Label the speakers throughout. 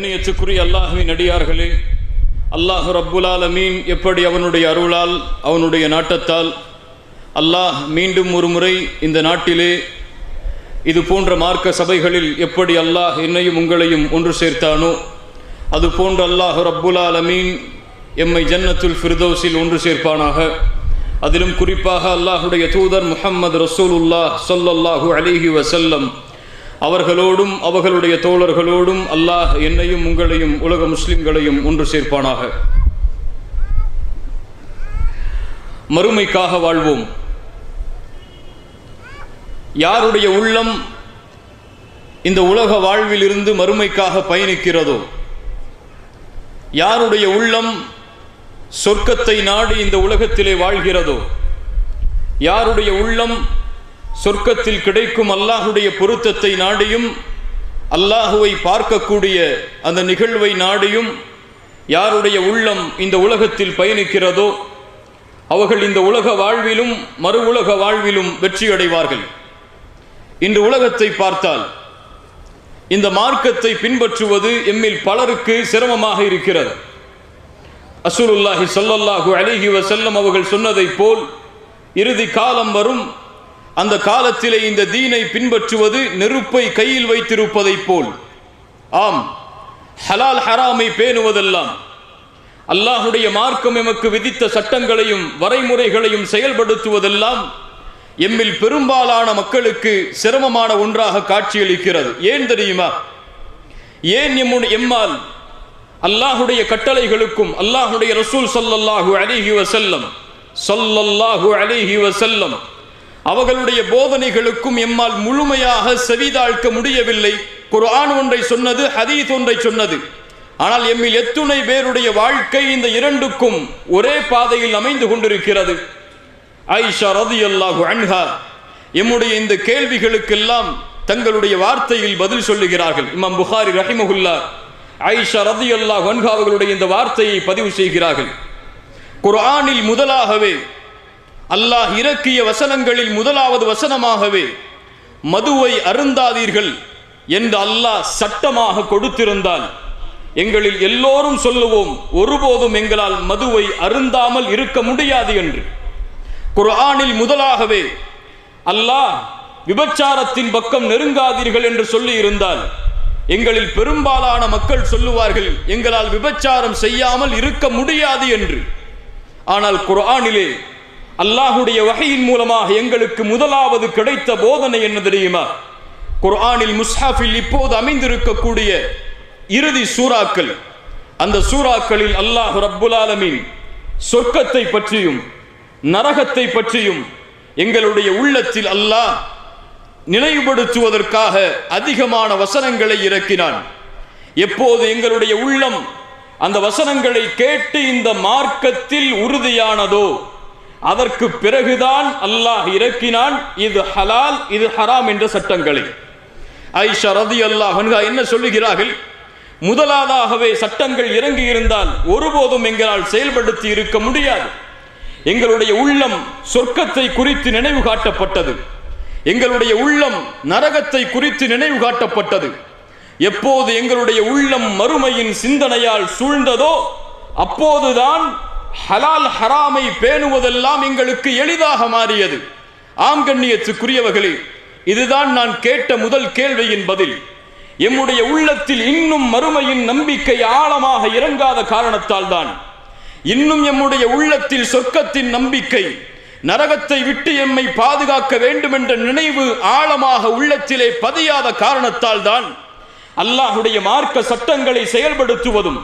Speaker 1: கண்ணியத்துக்குரிய அல்லாஹ்வின் அடியார்களே, அல்லாஹ் ரப்புல் ஆலமீன் எப்படி அவனுடைய அருளால் அவனுடைய நாட்டத்தால் அல்லாஹ் மீண்டும் ஒரு முறை இந்த நாட்டிலே இது போன்ற மார்க்க சபைகளில் எப்படி அல்லாஹ் என்னையும் உங்களையும் ஒன்று சேர்த்தானோ அது போன்ற அல்லாஹ் ரப்புல் ஆலமீன் எம்மை ஜன்னத்துல் ஃபிர்தௌஸில் ஒன்று சேர்ப்பானாக. அதிலும் குறிப்பாக அல்லாஹுடைய தூதர் முஹம்மது ரசூலுல்லாஹ் ஸல்லல்லாஹு அலைஹி வஸல்லம் அவர்களோடும் அவர்களுடைய தோழர்களோடும் அல்லாஹ் என்னையும் உங்களையும் உலக முஸ்லிம்களையும் ஒன்று சேர்ப்பானாக. மறுமைக்காக வாழ்வோம். யாருடைய உள்ளம் இந்த உலக வாழ்வில் இருந்து மறுமைக்காக பயணிக்கிறதோ, யாருடைய உள்ளம் சொர்க்கத்தை நாடி இந்த உலகத்திலே வாழ்கிறதோ, யாருடைய உள்ளம் சொர்க்கத்தில் கிடைக்கும் அல்லாஹுடைய பொருத்தத்தை நாடியும் அல்லாஹுவை பார்க்கக்கூடிய அந்த நிகழ்வை நாடியும் யாருடைய உள்ளம் இந்த உலகத்தில் பயணிக்கிறதோ அவர்கள் இந்த உலக வாழ்விலும் மறு உலக வாழ்விலும் வெற்றி அடைவார்கள். இன்று உலகத்தை பார்த்தால் இந்த மார்க்கத்தை பின்பற்றுவது எம்மில் பலருக்கு சிரமமாக இருக்கிறது. ரசூலுல்லாஹி ஸல்லல்லாஹு அலைஹி வஸல்லம் அவர்கள் சொன்னதை போல் இறுதி காலம் வரும், அந்த காலத்திலே இந்த தீனை பின்பற்றுவது நெருப்பை கையில் வைத்திருப்பதை போல். ஆம், ஹலால் ஹராமை பேணுவதெல்லாம், அல்லாஹுடைய மார்க்கம் எமக்கு விதித்த சட்டங்களையும் வரைமுறைகளையும் செயல்படுத்துவதெல்லாம் எம்மில் பெரும்பாலான மக்களுக்கு சிரமமான ஒன்றாக காட்சியளிக்கிறது. ஏன் தெரியுமா? ஏன் எம்மால் அல்லாஹுடைய கட்டளைகளுக்கும் அல்லாஹுடைய ரசூல் ஸல்லல்லாஹு அலைஹி வஸல்லம் அவர்களுடைய போதனைகளுக்கும் எம்மால் முழுமையாக செவிதாழ்க்க முடியவில்லை. குர்ஆன் ஒன்றை சொன்னது, ஹதீஸ் ஒன்றை சொன்னது. ஆனால் எம்மில் எத்துணை பேருடைய வாழ்க்கை இந்த இரண்டுக்கும் ஒரே பாதையில் அமைந்து கொண்டிருக்கிறது. ஆயிஷா ரலியல்லாஹு அன்ஹா எம்முடைய இந்த கேள்விகளுக்கெல்லாம் தங்களுடைய வார்த்தையில் பதில் சொல்லுகிறார்கள். இமாம் புகாரி ரஹிமஹுல்லாஹ் ஆயிஷா ரலியல்லாஹு அன்ஹா அவர்களுடைய இந்த வார்த்தையை பதிவு செய்கிறார்கள். குர்ஆனில் முதலாகவே அல்லாஹ் இறக்கிய வசனங்களில் முதலாவது வசனமாகவே மதுவை அருந்தாதீர்கள் என்று அல்லாஹ் சட்டமாக கொடுத்திருந்தால் எங்களில் எல்லோரும் சொல்லுவோம், ஒருபோதும் எங்களால் மதுவை அருந்தாமல் இருக்க முடியாது என்று. குர்ஆனில் முதலாகவே அல்லாஹ் விபச்சாரத்தின் பக்கம் நெருங்காதீர்கள் என்று சொல்லி இருந்தால் எங்களில் பெரும்பாலான மக்கள் சொல்லுவார்கள், எங்களால் விபச்சாரம் செய்யாமல் இருக்க முடியாது என்று. ஆனால் குர்ஆனிலே அல்லாஹுடைய வஹீயின் மூலமாக எங்களுக்கு முதலாவது கிடைத்த போதனை என்ன தெரியுமா? குர்ஆனில் முஸ்ஹாஃபில் இப்போது அமைந்திருக்கக்கூடிய இறுதி சூறாக்கள், அந்த சூறாக்களில் அல்லாஹ் ரப்புல் ஆலமீன் சொர்க்கத்தை பற்றியும் நரகத்தை பற்றியும் எங்களுடைய உள்ளத்தில் அல்லாஹ் நினைவுபடுத்துவதற்காக அதிகமான வசனங்களை இறக்கினான். எப்போது எங்களுடைய உள்ளம் அந்த வசனங்களை கேட்டு இந்த மார்க்கத்தில் உறுதியானதோ அதற்கு பிறகுதான் அல்லாஹ் இறக்கினான் இது ஹலால் இது ஹராம் என்ற சட்டங்களை. ஆயிஷா ரலியல்லாஹு அன்ஹா என்ன சொல்லுகிறார்கள்? முதலாவதாகவே சட்டங்கள் இறங்கி இருந்தால் ஒருபோதும் எங்களால் செயல்படுத்தி இருக்க முடியாது. எங்களுடைய உள்ளம் சொர்க்கத்தை குறித்து நினைவு காட்டப்பட்டது, எங்களுடைய உள்ளம் நரகத்தை குறித்து நினைவு காட்டப்பட்டது. எப்போது எங்களுடைய உள்ளம் மறுமையின் சிந்தனையால் சூழ்ந்ததோ அப்போதுதான் ஹலால் ஹராமை பேணுவதெல்லாம் எங்களுக்கு எளிதாக மாறியது. ஆம் கண்ணியத்துக்குரியவர்களே, இதுதான் நான் கேட்ட முதல் கேள்வியின் பதில். எம்முடைய உள்ளத்தில் இன்னும் மறுமையின் நம்பிக்கை ஆழமாக இறங்காத காரணத்தால் தான், இன்னும் எம்முடைய உள்ளத்தில் சொர்க்கத்தின் நம்பிக்கை, நரகத்தை விட்டு எம்மை பாதுகாக்க வேண்டும் என்ற நினைவு ஆழமாக உள்ளத்திலே பதியாத காரணத்தால் தான் அல்லாஹுடைய மார்க்க சட்டங்களை செயல்படுத்துவதும்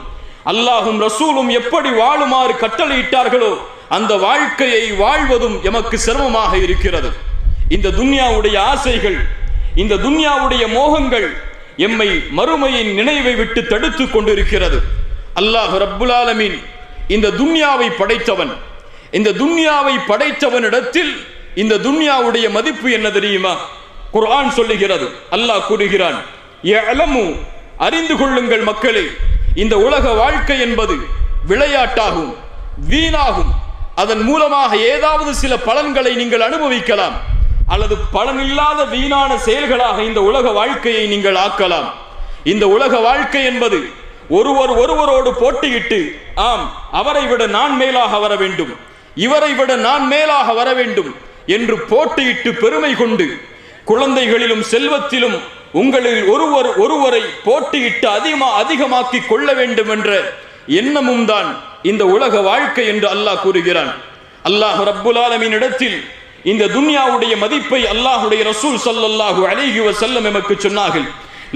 Speaker 1: அல்லாஹும் ரசூலும் எப்படி வாழுமாறு கட்டளையிட்டார்களோ அந்த வாழ்க்கையை வாழ்வதும் எமக்கு சிரமமாக இருக்கிறது. இந்த துன்யாவுடைய ஆசைகள், இந்த துன்யாவுடைய மோகங்கள் எம்மை மறுமையின் நினைவை விட்டு தடுத்து கொண்டிருக்கிறது. அல்லாஹ் ரப்புல் ஆலமீன் இந்த துன்யாவை படைத்தவன். இந்த துன்யாவை படைத்தவனிடத்தில் இந்த துன்யாவுடைய மதிப்பு என்ன தெரியுமா? குர்ஆன் சொல்லுகிறது, அல்லாஹ் கூறுகிறான், யஅலமு அறிந்து கொள்ளுங்கள் மக்களே, இந்த உலக வாழ்க்கை என்பது விளையாட்டாகும், வீணாகும். அதன் மூலமாக ஏதாவது சில பலன்களை நீங்கள் அனுபவிக்கலாம், அல்லது பலனில்லாத வீணான செயல்களாக இந்த உலக வாழ்க்கையை நீங்கள் ஆக்கலாம். இந்த உலக வாழ்க்கை என்பது ஒருவரோடு போட்டியிட்டு, ஆம் அவரை விட நான் மேலாக வர வேண்டும், இவரை விட நான் மேலாக வர வேண்டும் என்று போட்டியிட்டு பெருமை கொண்டு, குழந்தைகளிலும் செல்வத்திலும் உங்களில் ஒருவரை போட்டியிட்டு அதிகமாக்கி கொள்ள வேண்டும் என்ற எண்ணமும் தான் இந்த உலக வாழ்க்கை என்று அல்லாஹ் கூறுகிறான். அல்லாஹ் ரப்புல் ஆலமீன் இடத்தில் இந்த துன்யாவுடைய மதிப்பை அல்லாஹ்வுடைய ரசூல் ஸல்லல்லாஹு அலைஹி வஸல்லம் நமக்கு சொன்னார்கள்.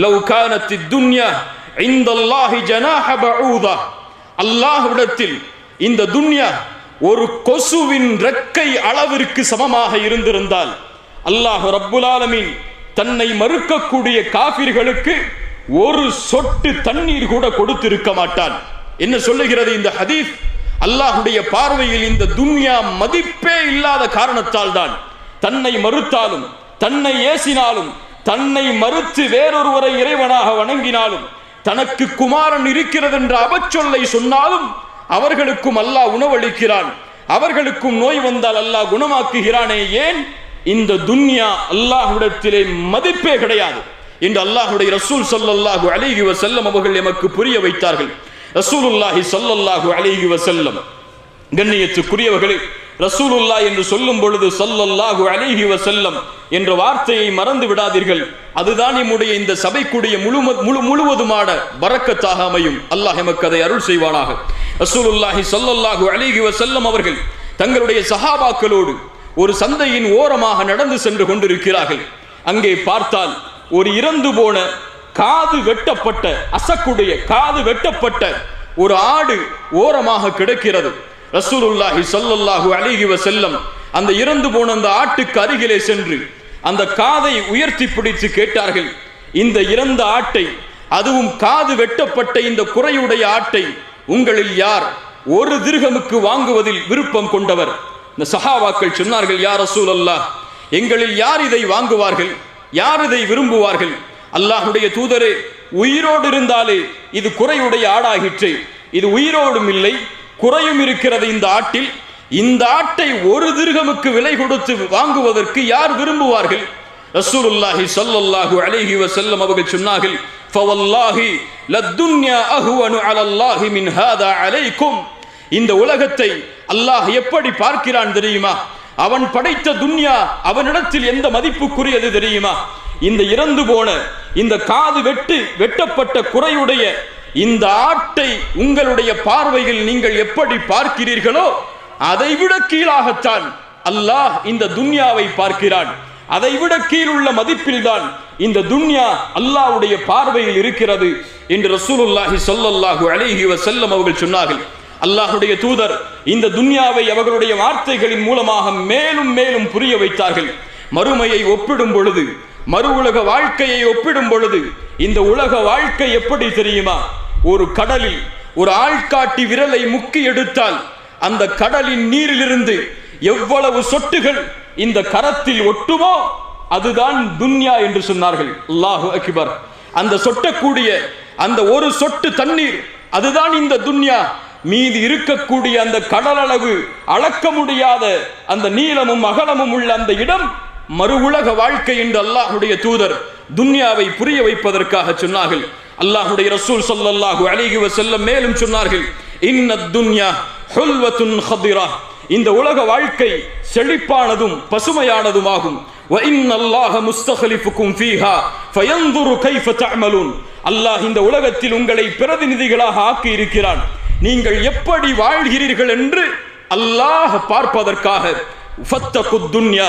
Speaker 1: லவ் கானத்தித் துன்யா இன்தல்லாஹி ஜனாஹ பஊதா, அல்லாஹ்விடத்தில் இந்த துன்யா ஒரு கொசுவின் ரெக்கை அளவிற்கு சமமாக இருந்திருந்தால் அல்லாஹ் ரப்புல் ஆலமீன் தன்னை மறுக்கக்கூடிய காஃபிர்களுக்கு ஒரு சொட்டு தண்ணீர் கூட கொடுத்திருக்க மாட்டான். என்ன சொல்லுகிறது இந்த ஹதீஸ்? அல்லாஹ்வுடைய பார்வையில் இந்த துன்யா மதிப்பே இல்லாத காரணத்தால் தான் தன்னை மறுத்தாலும், தன்னை ஏசினாலும், தன்னை மறுத்து வேறொருவரை இறைவனாக வணங்கினாலும், தனக்கு குமாரன் இருக்கிறது என்ற அபச்சொல்லை சொன்னாலும் அவர்களுக்கும் அல்லாஹ் உணவளிக்கிறான், அவர்களுக்கும் நோய் வந்தால் அல்லாஹ் குணமாக்குகிறானே. ஏன்? இந்த துன்யா அல்லாஹ்விடத்திலே மதிப்பே கிடையாது என்று அல்லாஹ்வுடைய ரசூல் ஸல்லல்லாஹு அலைஹி வஸல்லம் அவர்கள் எமக்கு புரிய வைத்தார்கள். ரசூலுல்லாஹி ஸல்லல்லாஹு அலைஹி வஸல்லம், கண்ணியத்துக்குரியவர்களே, ரசூலுல்லாஹ் என்று சொல்லும் பொழுது ஸல்லல்லாஹு அலைஹி வஸல்லம் என்ற வார்த்தையை மறந்து விடாதீர்கள். அதுதான் நம்முடைய இந்த சபைக்குடைய முழுவதுமான பரக்கத்தாக அமையும். அல்லாஹ் எமக்கு அதை அருள் செய்வானாக. ரசூலுல்லாஹி ஸல்லல்லாஹு அலைஹி வஸல்லம் அவர்கள் தங்களுடைய சஹாபாக்களோடு ஒரு சந்தையின் ஓரமாக நடந்து சென்று கொண்டிருக்கிறார்கள். அங்கே பார்த்தால் ஒரு இறந்து போன காது வெட்டப்பட்ட, அசக்குடைய காது வெட்டப்பட்ட ஒரு ஆடு ஓரமாக கிடக்கிறது. ரசூலுல்லாஹி ஸல்லல்லாஹு அலைஹி வஸல்லம் அந்த இறந்து போன அந்த ஆட்டுக்கு அருகிலே சென்று அந்த காதை உயர்த்தி பிடித்து கேட்டார்கள், இந்த இறந்த ஆட்டை, அதுவும் காது வெட்டப்பட்ட இந்த குறையுடைய ஆட்டை உங்களில் யார் ஒரு திர்ஹமுக்கு வாங்குவதில் விருப்பம் கொண்டவர்? இந்த சஹாபாக்கள் சொன்னார்கள், யா ரசூலல்லாஹ், எங்களில் யார் இதை வாங்குவார்கள், யார் இதை விரும்புவார்கள்? அல்லாஹ்வுடைய தூதரே, உயிரோடு இருந்தாலே இது குறையுடைய ஆடாகிற்று, இது உயிரோடும் இல்லை குறையும் இருக்கிறது இந்த ஆட்டில், இந்த ஆட்டை ஒரு திர்ஹமுக்கு விலை கொடுத்து வாங்குவதற்கு யார் விரும்புவார்கள்? ரசூலுல்லாஹி ஸல்லல்லாஹு அலைஹி வஸல்லம் அவர்கள் சொன்னார்கள், ஃபவல்லாஹி லத்துன்யா அஹ்வனு அலல்லாஹி மின் ஹாதா அலைக்கும். இந்த உலகத்தை அல்லாஹ் எப்படி பார்க்கிறான் தெரியுமா? அவன் படைத்த துன்யா அவனிடத்தில் எந்த மதிப்புக்குரியது தெரியுமா? இந்த இறந்து போன, இந்த காது வெட்டப்பட்ட குறையுடைய இந்த ஆட்டை உங்களுடைய பார்வையில் நீங்கள் எப்படி பார்க்கிறீர்களோ அதைவிட கீழாகத்தான் அல்லாஹ் இந்த துன்யாவை பார்க்கிறான். அதைவிட கீழுள்ள மதிப்பில் தான் இந்த துன்யா அல்லாஹ்வுடைய பார்வையில் இருக்கிறது என்று ரசூலுல்லாஹி ஸல்லல்லாஹு அலைஹி வஸல்லம் அவர்கள் சொன்னார்கள். அல்லாஹ்வுடைய தூதர் இந்த துன்யாவை அவர்களுடைய வார்த்தைகளின் மூலமாக மேலும் மேலும் புரிய வைத்தார்கள். மறுமையை ஒப்பிடும் பொழுது, மறு உலக வாழ்க்கையை ஒப்பிடும் பொழுது இந்த உலக வாழ்க்கை எப்படி தெரியுமா? ஒரு கடலில் ஒரு ஆள்காட்டி விரலை முக்கி எடுத்தால் அந்த கடலின் நீரிலிருந்து எவ்வளவு சொட்டுகள் இந்த கரத்தில் ஒட்டுமோ அதுதான் துன்யா என்று சொன்னார்கள். அல்லாஹு அக்பர். அந்த சொட்டக்கூடிய அந்த ஒரு சொட்டு தண்ணீர் அதுதான் இந்த துன்யா. மீதி இருக்கக்கூடிய அந்த கடலளவு அளக்க முடியாத அந்த நீளமும் அகலமும் உள்ள அந்த இடம் மறு உலக வாழ்க்கை என்று அல்லாஹ்வுடைய தூதர் துன்யாவை புரிய வைப்பதற்காக சொன்னார்கள். அல்லாஹ்வுடைய ரசூல் ஸல்லல்லாஹு அலைஹி வஸல்லம் மேலும் சொன்னார்கள், இன்னத் துன்யா ஹுல்வத்துன் ஹதிரா, இந்த உலக வாழ்க்கை செழிப்பானதும் பசுமையானதுமாகும். வ இன்னல்லாஹ முஸ்தக்லிஃபுக்கும் ஃபீஹா ஃபயன்துரு கைஃப தஅமலூன், அல்லாஹ் இந்த உலகத்தில் உங்களை பிரதிநிதிகளாக ஆக்கி இருக்கிறான், நீங்கள் எப்படி வாழ்கிறீர்கள் என்று அல்லாஹ் பார்ப்பதற்காக. ஃபத்தகுத் துன்யா,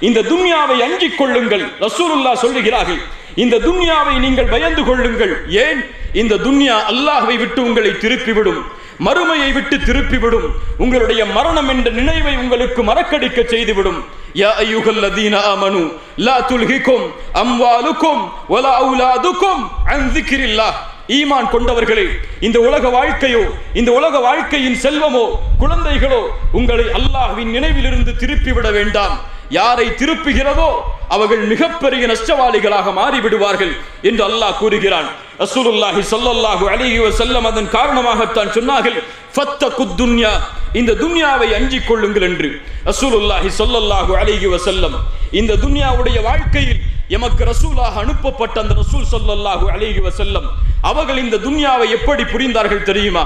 Speaker 1: இந்த துன்யாவை அஞ்சிக் கொள்ளுங்கள். ரசூலுல்லாஹ் சொல்லுகிறார்கள், இந்த துன்யாவை நீங்கள் பயந்து கொள்ளுங்கள். ஏன்? இந்த துன்யா அல்லாஹ்வை விட்டு உங்களை திருப்பிவிடும், மறுமையை விட்டு திருப்பிவிடும், உங்களுடைய மரணம் என்ற நினைவை உங்களுக்கு மறக்கடிக்க செய்துவிடும். யா அய்யுஹல்லதீன ஆமனு லா துல்ஹிகும் அம்வாலுக்கும் வலா அவுலாதுக்கும் அன் ஸிக்ரில்லாஹ், ஈமான் கொண்டவர்களே, இந்த உலக வாழ்க்கையோ, இந்த உலக வாழ்க்கையின் செல்வமோ, குழந்தைகளோ உங்களை அல்லாஹ்வின் நினைவிலிருந்து திருப்பிவிட வேண்டாம். யாரை திருப்புகிறதோ அவர்கள் மிகப்பெரிய நஷ்டவாளிகளாக மாறிவிடுவார்கள் என்று அல்லாஹ் கூறுகிறான். ரசூலுல்லாஹி ஸல்லல்லாஹு அலைஹி வஸல்லம் அதன் காரணமாகத்தான் சொன்னார்கள், ஃபத்தகுத் துன்யா, இந்த துன்யாவை அஞ்சிக் கொள்ளுங்கள் என்று. ரசூலுல்லாஹி ஸல்லல்லாஹு அலைஹி வஸல்லம் இந்த துன்யாவுடைய வாழ்க்கையில் எமக்கு ரசூலாக அனுப்பப்பட்ட அந்த ரசூல் ஸல்லல்லாஹு அலைஹி வஸல்லம் அவர்கள் இந்த துன்யாவை எப்படி புரிந்தார்கள் தெரியுமா?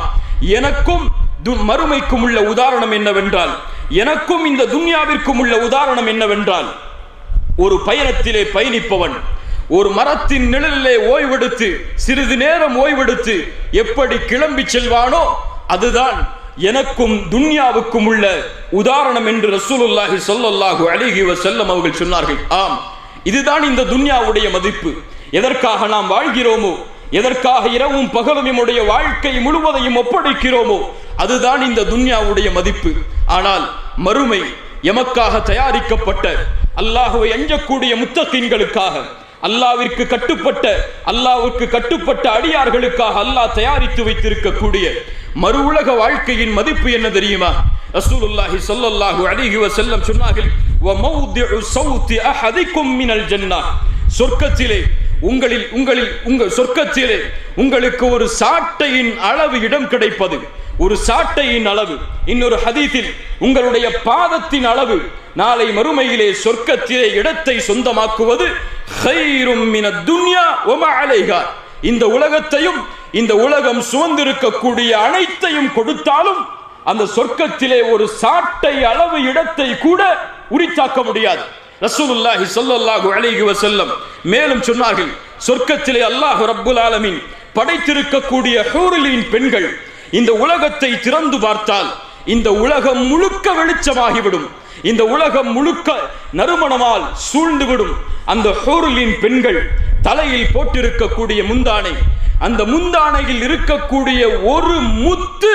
Speaker 1: எனக்கும் மறுமைக்கும் உள்ள உதாரணம் என்னவென்றால், எனக்கும் இந்த துன்யாவிற்கும் உள்ள உதாரணம் என்னவென்றால், ஒரு பயணத்திலே பயணிப்பவன் ஒரு மரத்தின் நிழலிலே ஓய்வெடுத்து சிறிது நேரம் ஓய்வெடுத்து எப்படி கிளம்பி செல்வானோ அதுதான் எனக்கும் துன்யாவுக்கும் உள்ள உதாரணம் என்று ரசூலுல்லாஹி ஸல்லல்லாஹு அலைஹி வஸல்லம் அவர்கள் சொன்னார்கள். ஆம், இதுதான் இந்த துன்யாவுடைய மதிப்பு. எதற்காக நாம் வாழ்கிறோமோ, எதற்காக இரவும் பகலும் நம்முடைய வாழ்க்கை முழுவதையும் ஒப்படைக்கிறோமோ அதுதான் இந்த துன்யாவுடைய மதிப்பு. ஆனால் மறுமை எமக்காக தயாரிக்கப்பட்ட, அல்லாஹ்வை அஞ்சக்கூடிய முத்தகீன்களுக்காக, அல்லாஹ்விற்கு கட்டுப்பட்ட அடியார்களுக்காக அல்லாஹ் தயாரித்து வைத்திருக்கக்கூடிய மறு உலக வாழ்க்கையின் மதிப்பு என்ன தெரியுமா? ரசூலுல்லாஹி ஸல்லல்லாஹு அலைஹி வஸல்லம் சொன்னார்கள், வ மௌதிஉ ஸௌதி அஹதிக்கும் மினல் ஜன்னah, சொர்க்கத்திலே சொர்க்கத்திலே உங்களுக்கு ஒரு சாட்டையின் அளவு இடம் கிடைப்பது, ஒரு சாட்டையின் அளவு. இன்னொரு ஹதீஸில் உங்களுடைய பாதத்தின் அளவு நாளை மறுமையிலே சொர்க்கத்திலே இடத்தை சொந்தமாக்குவது கைரும் மினத் துன்யா வ மா அலைஹா. இந்த உலகத்தையும் இந்த உலகம் சுமந்திருக்கக்கூடிய அனைத்தையும் கொடுத்தாலும் அந்த சொர்க்கத்திலே ஒரு சாட்டை அளவு இடத்தை கூட உரித்தாக்க முடியாது. ரசூலுல்லாஹி ஸல்லல்லாஹு அலைஹி வஸல்லம் மேலும் சொன்னார்கள், சொர்க்கத்திலே அல்லாஹ் ரப்புல் ஆலமீன் படைத்திருக்கக்கூடிய ஹூரிலின் பெண்கள் இந்த உலகத்தை திறந்து பார்த்தால் இந்த உலகம் முழுக்க வெளிச்சமாகிவிடும், இந்த உலகம் முழுக்க நறுமணமால் சூழ்ந்துவிடும். அந்த ஹூரிலின் பெண்கள் தலையில் போட்டிருக்கக்கூடிய முந்தானை, அந்த முந்தானையில் இருக்கக்கூடிய ஒரு முத்து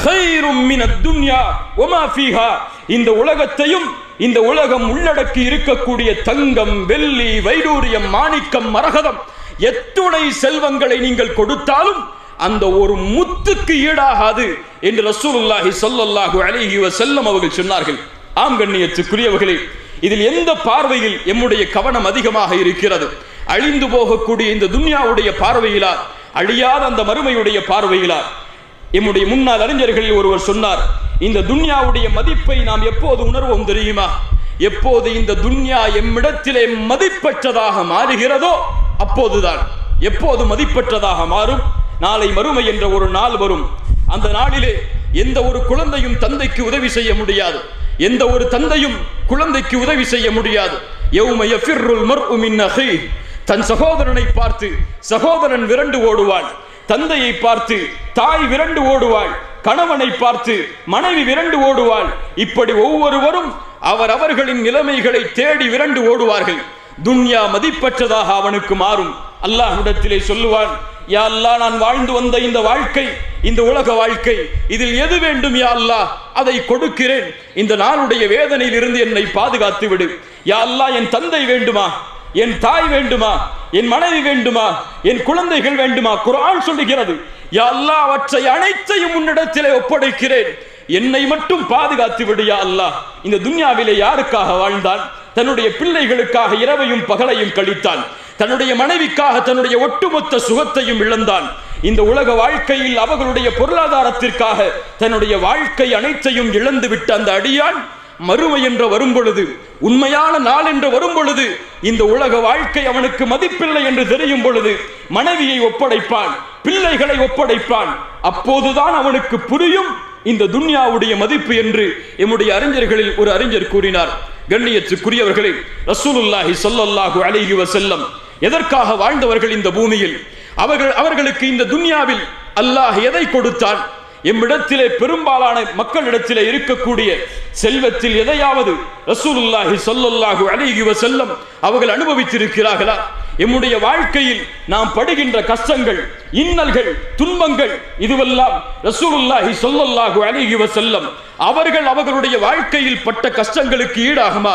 Speaker 1: கைரும் மினத் துன்யா வ மா ஃபீஹா, இந்த உலகத்தையும் இந்த உலகம் உள்ளடக்கி இருக்கக்கூடிய தங்கம், வெள்ளி, வைடூரியம், மாணிக்கம், மரகதம், எத்துணை செல்வங்களை நீங்கள் கொடுத்தாலும் அந்த ஒரு முத்துக்கு ஈடாகாது என்று ரசூலுல்லாஹி ஸல்லல்லாஹு அலைஹி வஸல்லம் அவர்கள் சொன்னார்கள். ஆம் கண்ணியத்துக்குரியவர்களே, இதில் எந்த பார்வையில் எம்முடைய கவனம் அதிகமாக இருக்கிறது? அழிந்து போகக்கூடிய இந்த துன்யாவுடைய பார்வையிலா, அழியாத அந்த மறுமையுடைய பார்வையிலா? எம்முடைய முன்னாள் அறிஞர்களில் ஒருவர் சொன்னார், இந்த துன்யாவுடைய மதிப்பை நாம் எப்போது உணர்வோம் தெரியுமா? எப்போது இந்த துன்யா எம்மிடத்திலே மதிப்பற்றதாக மாறுகிறதோ அப்போதுதான். எப்போது மதிப்பற்றதாக மாறும்? நாளை மறுமை என்ற ஒரு நாள் வரும். அந்த நாளிலே எந்த ஒரு குழந்தையும் தந்தைக்கு உதவி செய்ய முடியாது, எந்த ஒரு தந்தையும் குழந்தைக்கு உதவி செய்ய முடியாது. யௌம யஃபிர்ருல் மர்உ மின் அஹீஹ், தன் சகோதரனை பார்த்து சகோதரன் விரண்டு ஓடுவான், தந்தையை பார்த்து தாய் விரண்டு ஓடுவாள், கணவனை பார்த்து மனைவி விரண்டு ஓடுவாள். இப்படி ஒவ்வொருவரும் அவர்களின் நிலைமைகளை தேடி விரண்டு ஓடுவார்கள். துன்யா மதிப்பற்றதாக அவனுக்கு மாறும். அல்லாஹ்விடத்திலே சொல்லுவான், யா அல்லாஹ், நான் வாழ்ந்து வந்த இந்த வாழ்க்கை, இந்த உலக வாழ்க்கை, இதில் எது வேண்டும் யா அல்லாஹ், அதை கொடுக்கிறேன். இந்த நாளுடைய வேதனையில் இருந்து என்னை பாதுகாத்து விடு. யா அல்லாஹ், என் தந்தை வேண்டுமா, என் தாய் வேண்டுமா, என் மனைவி வேண்டுமா, என் குழந்தைகள் வேண்டுமா? குர்ஆன் சொல்லுகிறது, யா அல்லாஹ், அவற்றை அனைத்தையும் உன்னிடத்திலே ஒப்படைக்கிறேன், என்னை மட்டும் பாதுகாத்து விடு யா அல்லாஹ். இந்த துன்யாவிலே யாருக்காக வாழ்ந்தான்? தன்னுடைய பிள்ளைகளுக்காக இரவையும் பகலையும் கழித்தான், தன்னுடைய மனைவிக்காக தன்னுடைய ஒட்டுமொத்த சுகத்தையும் இழந்தான். இந்த உலக வாழ்க்கையில் அவர்களுடைய பொருளாதாரத்திற்காக தன்னுடைய வாழ்க்கை அனைத்தையும் இழந்து விட்ட அந்த அடியான் மறுமை என்று வரும் பொழுது, உண்மையான நாள் என்று வரும் பொழுது, இந்த உலக வாழ்க்கை அவனுக்கு மதிப்பில்லை என்று தெரியும் பொழுது மனைவியை ஒப்படைப்பான், பிள்ளைகளை ஒப்படைப்பான். அப்போதுதான் அவனுக்கு புரியும் இந்த துன்யாவுடைய மதிப்பு என்று எம்முடைய அறிஞர்களில் ஒரு அறிஞர் கூறினார். கண்ணியத்துக்குரியவர்களே, ரசூலுல்லாஹி ஸல்லல்லாஹு அலைஹி வஸல்லம் எதற்காக வாழ்ந்தவர்கள் இந்த பூமியில்? அவர்களுக்கு இந்த துன்யாவில் அல்லாஹ் எதை கொடுத்தான்? எம்மிடத்திலே பெரும்பாலான மக்களிடத்திலே இருக்கக்கூடிய செல்வத்தில் எதையாவது ரசூலுல்லாஹி ஸல்லல்லாஹு அலைஹி வஸல்லம் அவர்கள் அனுபவித்திருக்கிறார்களா? எம்முடைய வாழ்க்கையில் நாம் படுகின்ற கஷ்டங்கள், இன்னல்கள், துன்பங்கள், இதுவெல்லாம் ரசூலுல்லாஹி ஸல்லல்லாஹு அலைஹி வஸல்லம் அவர்களுடைய வாழ்க்கையில் பட்ட கஷ்டங்களுக்கு ஈடாகுமா?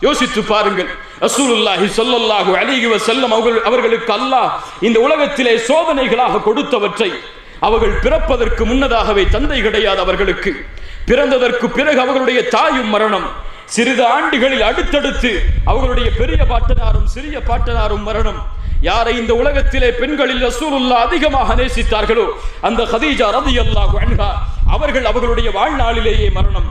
Speaker 1: யோசித்து பாருங்கள். ரசூலுல்லாஹி ஸல்லல்லாஹு அலைஹி வஸல்லம் அவர்களுக்கு அல்லாஹ் இந்த உலகத்திலே சோதனைகளாக கொடுத்தவற்றை, அவர்கள் பிறப்பதற்கு முன்னதாகவே தந்தை கிடையாது அவர்களுக்கு, பிறந்ததற்கு பிறகு அவர்களுடைய தாயும் மரணம், சிறிது ஆண்டுகளில் அடுத்தடுத்து அவர்களுடைய பெரிய பாட்டனாரும் சிறிய பாட்டனாரும் மரணம். யாரை இந்த உலகத்திலே பெண்களில் ரசூலுல்லாஹ் அதிகமாக நேசித்தார்களோ அந்த கதீஜா ரலியல்லாஹு அன்ஹா அவர்களுடைய வாழ்நாளிலேயே மரணம்.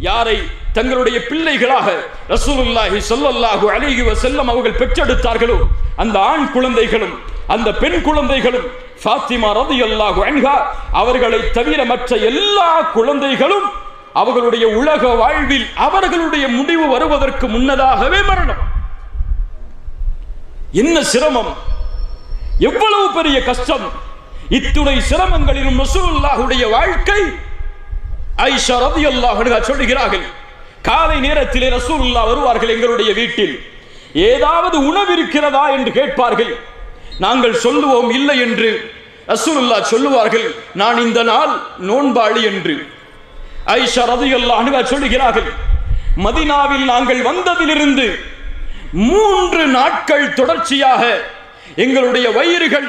Speaker 1: யாரை தங்களுடைய பிள்ளைகளாக ரசூலுல்லாஹி ஸல்லல்லாஹு அலைஹி வஸல்லம் அவர்கள் பெற்றெடுத்தார்களோ அந்த ஆண் குழந்தைகளும் அந்த பெண் குழந்தைகளும் ஃபாத்திமா ரலியல்லாஹு அன்ஹா அவர்களை தவிர மற்ற எல்லா குழந்தைகளும் அவர்களுடைய உலக வாழ்வில் அவர்களுடைய முடிவு வருவதற்கு முன்னதாகவே மரணம். என்ன சிரமம், எவ்வளவு பெரிய கஷ்டம்! இத்துணை சிரமங்களிலும் ரசூலுல்லாஹுடைய வாழ்க்கை. ஆயிஷா ரலியல்லாஹு அன்ஹா சொல்கிறார்கள், காலை நேரத்திலே ரசூலுல்லாஹ் வருவார்கள் எங்களுடைய வீட்டில். ஏதாவது உணவு இருக்கிறதா என்று கேட்பார்கள். நாங்கள் சொல்லுவோம் இல்லை என்று. ரசூலுல்லாஹ் சொல்லுவார்கள், நான் இந்த நாள் நோன்பாளி என்று. ஆயிஷா ரலியல்லாஹு அன்ஹா சொல்கிறார்கள், மதீனாவில் நாங்கள் வந்ததிலிருந்து 3 நாட்கள் தொடர்ச்சியாக எங்களுடைய வயிறுகள்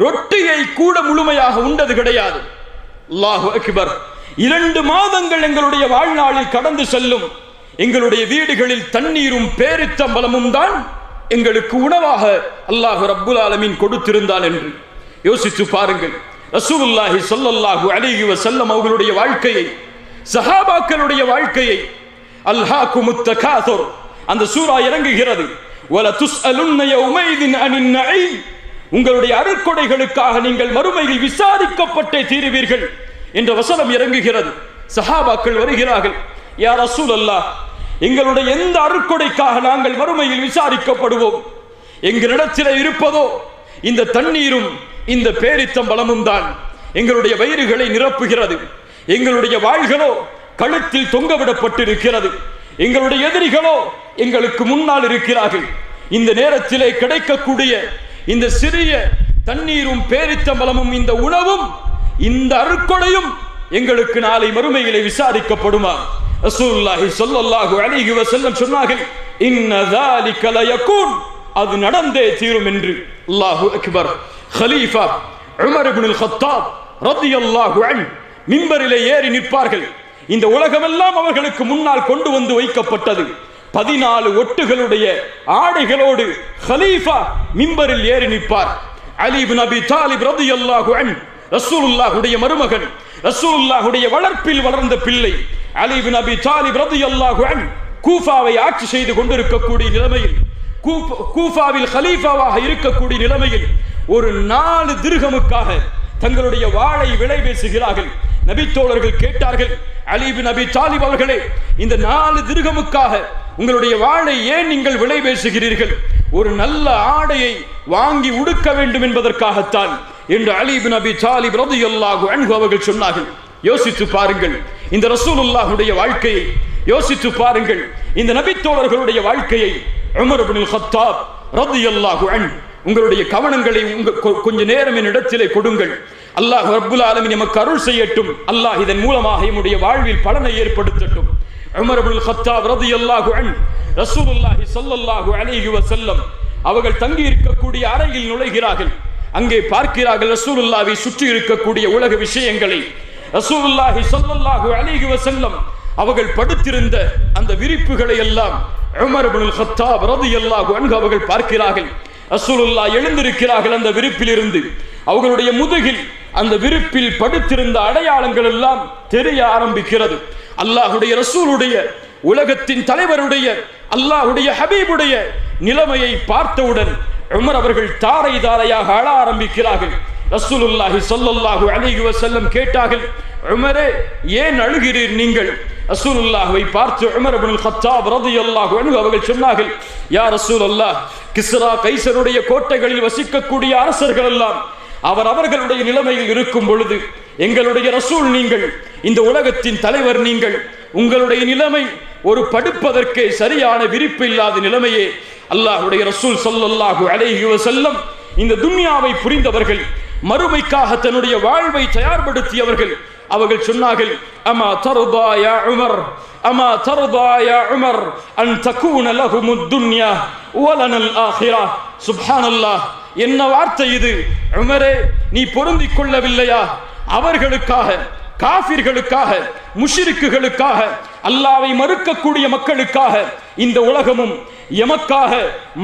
Speaker 1: ரொட்டியை கூட முழுமையாக உண்டது கிடையாது. அல்லாஹு அக்பர். 2 மாதங்கள் எங்களுடைய வாழ்நாளில் கடந்து செல்லும். எங்களுடைய வீடுகளில் தண்ணீரும் பேரித்தம்பலமும் தான் எங்களுக்கு உணவாக அல்லாஹ் ரப்புல் ஆலமீன் கொடுத்திருந்தான் என்று யோசித்து பாருங்கள். ரசூலுல்லாஹி ஸல்லல்லாஹு அலைஹி வஸல்லம் அவர்களுடைய வாழ்க்கையை, சஹாபாக்களுடைய வாழ்க்கையை. அல்ஹாகுமுத் தகாசுர் அந்த சூரா இறங்குகிறது. வல துஸ்அலுன்ன யௌமைதின் அனின் நஈம். உங்களுடைய அருட்கொடைகளுக்காக நீங்கள் மறுமையில் விசாரிக்கப்பட்டே தீருவீர்கள் என்ற வசனம் இறங்குகிறது. சஹாபாக்கள் வருகிறார்கள், யா ரசூலல்லாஹ், எங்களுடைய எந்த அருட்கொடைக்காக நாங்கள் மறுமையில் விசாரிக்கப்படுவோம்? எங்களிடத்தில் இருப்பதோ இந்த தண்ணீரும் இந்த பேரித்தம்பலமும் தான் எங்களுடைய வயிறுகளை நிரப்புகிறது. எங்களுடைய வாள்களோ கழுத்தில் தொங்கவிடப்பட்டிருக்கிறது. எங்களுடைய எதிரிகளோ எங்களுக்கு முன்னால் இருக்கிறார்கள். இந்த நேரத்திலே கிடைக்கக்கூடிய இந்த சிறிய தண்ணீரும் பேரித்தம்பலமும் இந்த உணவும் இந்த அருட்கொடையும் எங்களுக்கு நாளை மறுமையிலே விசாரிக்கப்படுமா? ரசூலுல்லாஹி ஸல்லல்லாஹு அலைஹி வஸல்லம் சொன்னார்கள், இன்ன ذلك ليكون, அது நடந்தே தீரும் என்று. அல்லாஹு அக்பர். கலீஃபா உமர் இப்னு அல்-கத்தாப் ரலியல்லாஹு அன்ஹு மிம்பரிலே ஏறி நிற்பார்கள். இந்த உலகமெல்லாம் அவர்களுக்கு முன்னால் கொண்டு வந்து வைக்கப்பட்டது. 14 ஒட்டுகளுடைய ஆடைகளோடு கலீஃபா மிம்பரில் ஏறி நிற்பார். அலி இப்னு அபி தாலிப் ரலியல்லாஹு அன்ஹு ரசூலுல்லாஹுடைய மருமகன், ரசூலுல்லாஹுடைய வளர்ப்பில் வளர்ந்த பிள்ளை. அலி இப்னு அபி தாலிப் ரலியல்லாஹு அன்ஹு கூஃபாவை ஆட்சி செய்து கொண்டிருக்கக்கூடிய நிலைமையில், கூஃபாவில் கலீஃபாவாக இருக்கக்கூடிய நிலைமையில் ஒரு 4 திர்ஹமுக்காக தங்களுடைய வாளை விலை பேசுகிறார்கள். நபித்தோழர்கள் கேட்டார்கள், அலி இப்னு அபி தாலிப் அவர்களே, இந்த 4 திர்ஹமுக்காக உங்களுடைய வாளை ஏன் நீங்கள் விலை பேசுகிறீர்கள்? ஒரு நல்ல ஆடையை வாங்கி உடுக்க வேண்டும் என்பதற்காகத்தான் என்று அலி இப்னு அபி தாலிப் ரலியல்லாஹு அன்ஹு அவர்கள் சொன்னார்கள். யோசித்து பாருங்கள் இந்த ரசூலுல்லாஹுடைய வாழ்க்கையை, யோசித்து பாருங்கள் இந்த நபித்தோழர்களுடைய வாழ்க்கையை. உமர் இப்னு அல்-கத்தாப் ரலியல்லாஹு அன்ஹு, உங்களுடைய கவனங்களை கொஞ்ச நேரம் என்னிடத்திலே கொடுங்கள். அல்லாஹ் ரப்புல் ஆலமீன் நமக்கு அருள் செய்யட்டும். அல்லாஹ் இதன் மூலமாக நம்முடைய வாழ்வில் பலனை ஏற்படுத்தட்டும். உமர் இப்னு அல்-கத்தாப் ரலியல்லாஹு அன்ஹு ரசூலுல்லாஹி ஸல்லல்லாஹு அலைஹி வஸல்லம் அவர்கள் தங்கி இருக்கக்கூடிய அறையில் நுழைகிறார்கள். அங்கே பார்க்கிறார்கள் ரசூலுல்லாஹை சுற்றி இருக்கக்கூடிய உலக விஷயங்களை. ரசூலுல்லாஹி ஸல்லல்லாஹு அலைஹி வஸல்லம் அவர்கள் படுத்திருந்த அந்த விரிப்புகளை எல்லாம் உமர் இப்னு அல்-கத்தாப் ரலியல்லாஹு அன்ஹு அவர்கள் பார்க்கிறார்கள். ரசூலுல்லாஹ் எழுந்திருக்கிறார்கள் அந்த விரிப்பில் இருந்து. அவர்களுடைய முதுகில் அந்த விரிப்பில் படுத்திருந்த அடையாளங்கள் எல்லாம் தெரிய ஆரம்பிக்கிறது. அல்லாஹுடைய ரசூலுடைய, உலகத்தின் தலைவருடைய, அல்லாஹுடைய ஹபீபுடைய நிலைமையை பார்த்தவுடன் உமர் அவர்கள் தாரை தாரையாக அழ ஆரம்பிக்கிறார்கள். ரசூலுல்லாஹி ஸல்லல்லாஹு அலைஹி வஸல்லம் கேட்டார்கள், உமரே ஏன் அழுகிறீர் நீங்கள்? ரசூலுல்லாஹ்வை பார்த்து உமர் இப்னு அல்-கத்தாப் ரலியல்லாஹு அன்ஹு அவர்கள் சொன்னார்கள், யா ரசூலல்லாஹ், கிஸ்ரா கைசருடைய கோட்டைகளில் வசிக்கக்கூடிய அரசர்கள் எல்லாம் அவர்களுடைய நிலைமையில் இருக்கும் பொழுது எங்களுடைய ரசூல் நீங்கள், இந்த உலகத்தின் தலைவர் நீங்கள், உங்களுடைய நிலைமை ஒரு படுப்பதற்கு சரியான விரிப்பு இல்லாத நிலைமையே. அல்லாஹ்வுடைய ரசூல் ஸல்லல்லாஹு அலைஹி வஸல்லம் இந்த துன்யாவை புரிந்தவர்கள், மறுமைக்காக தன்னுடைய வாழ்வை தயார்படுத்தியவர்கள். அவர்கள் சொன்னார்கள், அமா தர்தா யா உமர், அமா தர்தா யா உமர் அன் தகூன லஹுமுத் துன்யா வலனல் ஆகிரா. சுப்ஹானல்லாஹ், என்ன வார்த்தை இது! உமரே, நீ பொருந்திக் கொள்ளவில்லையா? அவர்களுக்காக, காஃபிர்களுக்காக, முஷ்ரிக்குகளுக்காக, அல்லாஹ்வை மறுக்கக்கூடிய மக்களுக்காக இந்த உலகமும் எமக்காக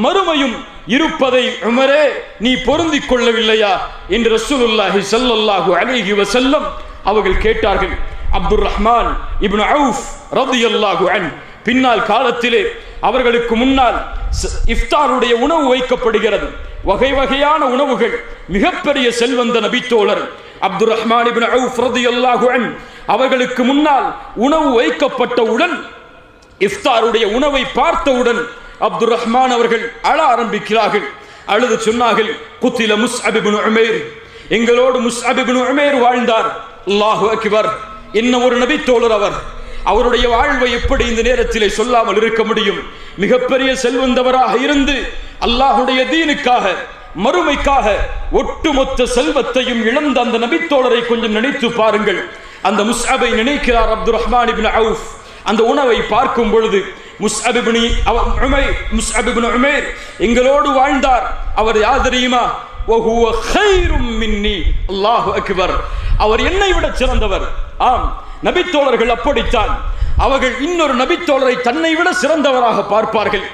Speaker 1: மறுமையும் இருப்பதை உமரே நீ பொருந்திக் கொள்ளவில்லையா என்று ரசூலுல்லாஹி ஸல்லல்லாஹு அலைஹி வஸல்லம் அவர்கள் கேட்டார்கள். அப்துர் ரஹ்மான் இப்னு அவுஃப் ரலியல்லாஹு அன்ஹு பின்னால் காலத்திலே அவர்களுக்கு முன்னால் இஃப்தாருடைய உணவு வைக்கப்படுகிறது. வகை வகையான உணவுகள். மிகப்பெரிய செல்வந்த நபித்தோழர் அப்துர் ரஹ்மான் இப்னு அவுஃப் ரலியல்லாஹு அன்ஹு அவர்களுக்கு முன்னால் உணவு வைக்கப்பட்டவுடன், இஃப்தாருடைய உணவை பார்த்தவுடன் அப்துர் ரஹ்மான் அவர்கள் அழ ஆரம்பிக்கிறார்கள். அழுது சொன்னார்கள், குத்தில முஸ்அப் இப்னு உமைர், எங்களோடு முஸ்அப் இப்னு உமைர் வாழ்ந்தார். அல்லாஹு அக்பர். என்ன ஒரு நபித்தோழர் அவர்! அவருடைய வாழ்வை எப்படி இந்த நேரத்திலே சொல்லாமல் இருக்க முடியும்? மிகப்பெரிய செல்வந்தவராக இருந்து அல்லாஹுடைய தீனுக்காக, மறுமைக்காக ஒட்டுமொத்த செல்வத்தையும் இழந்த அந்த நபித்தோழரை கொஞ்சம் நினைத்து பாருங்கள். அந்த முஸ்அபை நினைக்கிறார் அப்துர் ரஹ்மான் இப்னு அவுஃப். அந்த உணவை பார்க்கும் பொழுது முஸ்அப் இப்னு உமைர் எங்களோடு வாழ்ந்தார். அவர் யார் தெரியுமா? வஹுவ கைரும் மின்னி. அல்லாஹு அக்பர். அவர் என்னை விட சிறந்தவர். ஆம், நபித்தோழர்கள் அப்படித்தான். அவர்கள் இன்னொரு நபித்தோழரை தன்னை விட சிறந்தவராக பார்ப்பார்கள்.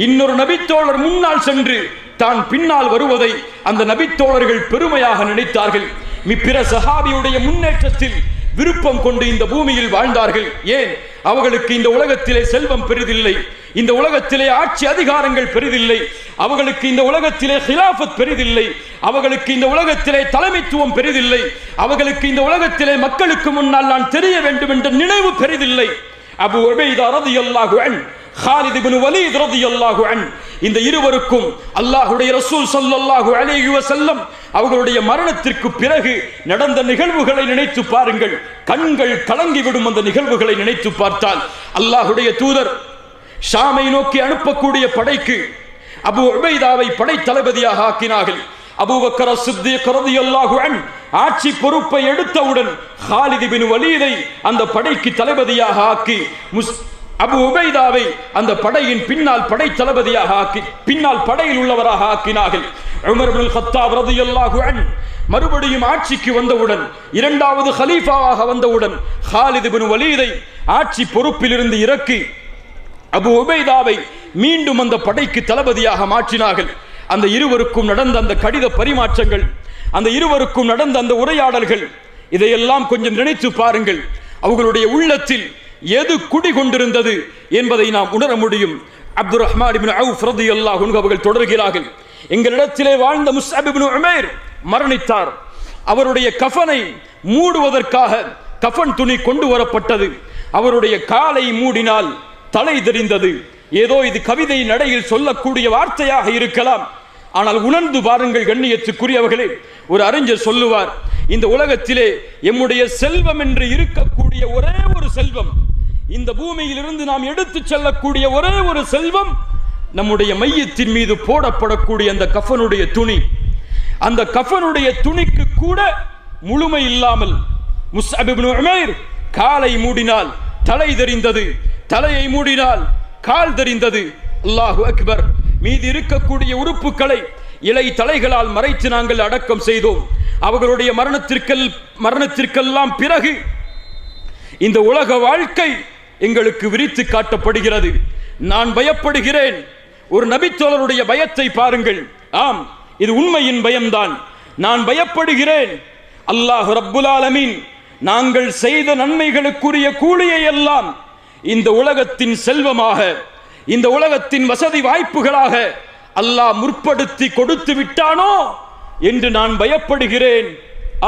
Speaker 1: இன்னொரு நபித்தோழர் முன்னால் சென்று தான் பின்னால் வருவதை அந்த நபித்தோழர்கள் பெருமையாக நினைத்தார்கள். பிற சஹாபியுடைய முன்னேற்றத்தில் விருப்பம் கொண்டு இந்த பூமியில் வாழ்ந்தார்கள். ஏன்? அவர்களுக்கு இந்த உலகத்திலே செல்வம் பெரிதில்லை, இந்த உலகத்திலே ஆட்சி அதிகாரங்கள் பெரிதில்லை, அவர்களுக்கு இந்த உலகத்திலே ஹிலாஃபத் பெரிதில்லை, அவர்களுக்கு இந்த உலகத்திலே தலைமைத்துவம் பெரிதில்லை, அவர்களுக்கு இந்த உலகத்திலே மக்களுக்கு முன்னால் நான் தெரிய வேண்டும் என்ற நினைவு பெரிதில்லை. அபு உபைதா ரலியல்லாஹு அன்ஹு, காலித் இப்னு வலீத் ரலியல்லாஹு அன்ஹு, இந்த இருவருக்கும் அல்லாஹ்வுடைய ரசூல் ஸல்லல்லாஹு அலைஹி வஸல்லம் அவர்களுடைய மரணத்திற்கு பிறகு நடந்த நிகழ்வுகளை நினைத்து பாருங்கள். கண்கள் கலங்கிவிடும். அந்த நிகழ்வுகளை நினைத்து பார்த்தால் அல்லாஹ்வுடைய தூதர் ஷாமை நோக்கி அனுப்பக்கூடிய படைக்கு அபு உபைதாவை படை தளபதியாக ஆக்கினார்கள். அபூபக்கர் சித்திக் ரலியல்லாஹு அன்ஹு ஆட்சி பொறுப்பை எடுத்தவுடன் காலித் இப்னு வலீதை அந்த படைக்கு தளபதியாக ஆக்கி அபு உபைதாவை அந்த படையின் பின்னால் படை தளபதியாக ஆக்கி பின்னால் படையில் உள்ளவராக ஆக்கினார்கள். உமர் இப்னு கத்தாப் ரலியல்லாஹு அன்ஹு மறுபடியும் ஆட்சிக்கு வந்தவுடன், இரண்டாவது ஹலீஃபாவாக வந்தவுடன் காலித் இப்னு வலீதை ஆட்சி பொறுப்பிலிருந்து இறக்கி அபு உபைதாவை மீண்டும் அந்த படைக்கு தளபதியாக மாற்றினார்கள். அந்த இருவருக்கும் நடந்த அந்த கடித பரிமாற்றங்கள், அந்த இருவருக்கும் நடந்த அந்த உரையாடல்கள், இதையெல்லாம் கொஞ்சம் நினைத்து பாருங்கள். அவர்களுடைய உள்ளத்தில் எது குடிகொண்டிருந்தது என்பதை நாம் உணர முடியும். அப்துர் ரஹ்மான் இப்னு அவுஃப் ரலியல்லாஹு அன்ஹு அவர்கள் தொடர்கிறார்கள், எங்களிடத்திலே வாழ்ந்த முஸ்அப் இப்னு உமைர் மரணித்தார். அவருடைய கஃனை மூடுவதற்காக கஃன் துணி கொண்டு வரப்பட்டது. அவருடைய காலை மூடினால் தலை தெரிந்தது. ஏதோ இது கவிதை நடையில் சொல்லக்கூடிய வார்த்தையாக இருக்கலாம். ஆனால் உணர்ந்து பாருங்கள் கண்ணியத்துக்குரியவர்களே. ஒரு அறிஞர் சொல்லுவார், இந்த உலகத்திலே எம்முடைய செல்வம் என்று இருக்கக்கூடிய ஒரே ஒரு செல்வம், இந்த பூமியில் இருந்து நாம் எடுத்துச் செல்லக்கூடிய ஒரே ஒரு செல்வம், நம்முடைய மையத்தின் மீது போடப்படக்கூடிய அந்த கஃனுடைய துணி. அந்த கஃனுடைய துணிக்கு கூட முழுமை இல்லாமல் முஸ்அப் இப்னு உமைர் காலை மூடினால் தலை தெரிந்தது, தலையை மூடினால் கால் தெரிந்தது. அல்லாஹு அக்பர். மீதி இருக்கக்கூடிய உறுப்புகளை இலை தலைகளால் மறைத்து நாங்கள் அடக்கம் செய்தோம். அவர்களுடைய மரணத்திற்கெல்லாம் பிறகு இந்த உலக வாழ்க்கை எங்களுக்கு விரித்து காட்டப்படுகிறது. நான் பயப்படுகிறேன். ஒரு நபித்தோழருடைய பயத்தை பாருங்கள். ஆம், இது உண்மையின் பயம்தான். நான் பயப்படுகிறேன். அல்லாஹ் ரப்புல் ஆலமீன் நாங்கள் செய்த நன்மைகளுக்குரிய கூலியை எல்லாம் இந்த உலகத்தின் செல்வமாக, இந்த உலகத்தின் வசதி வாய்ப்புகளாக அல்லாஹ் முற்படுத்தி கொடுத்து விட்டானோ என்று நான் பயப்படுகிறேன்.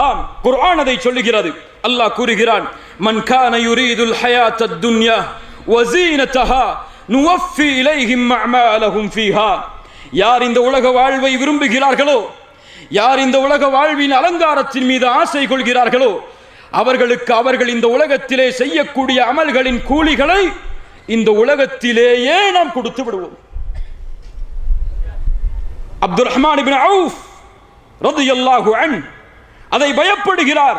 Speaker 1: ஆம், குர்ஆன் அதை சொல்லுகிறது. அல்லாஹ் கூறுகிறான், மன் கான யுரீதுல் ஹயாத்தத் துன்யா வஸீனதஹா நுவஃபி இலைஹிம் அஅமாலஹும் ஃபீஹா. யார் இந்த உலக வாழ்வை விரும்புகிறார்களோ, யார் இந்த உலக வாழ்வின் அலங்காரத்தின் மீது ஆசை கொள்கிறார்களோ, அவர்களுக்கு அவர்கள் இந்த உலகத்திலே செய்யக்கூடிய அமல்களின் கூலிகளை இந்த உலகத்திலேயே நாம் கொடுத்து விடுவோம். அப்துர் ரஹ்மான் இப்னு அவுஃப் ரலியல்லாஹு அன்ஹு அதை பயப்படுகிறார்.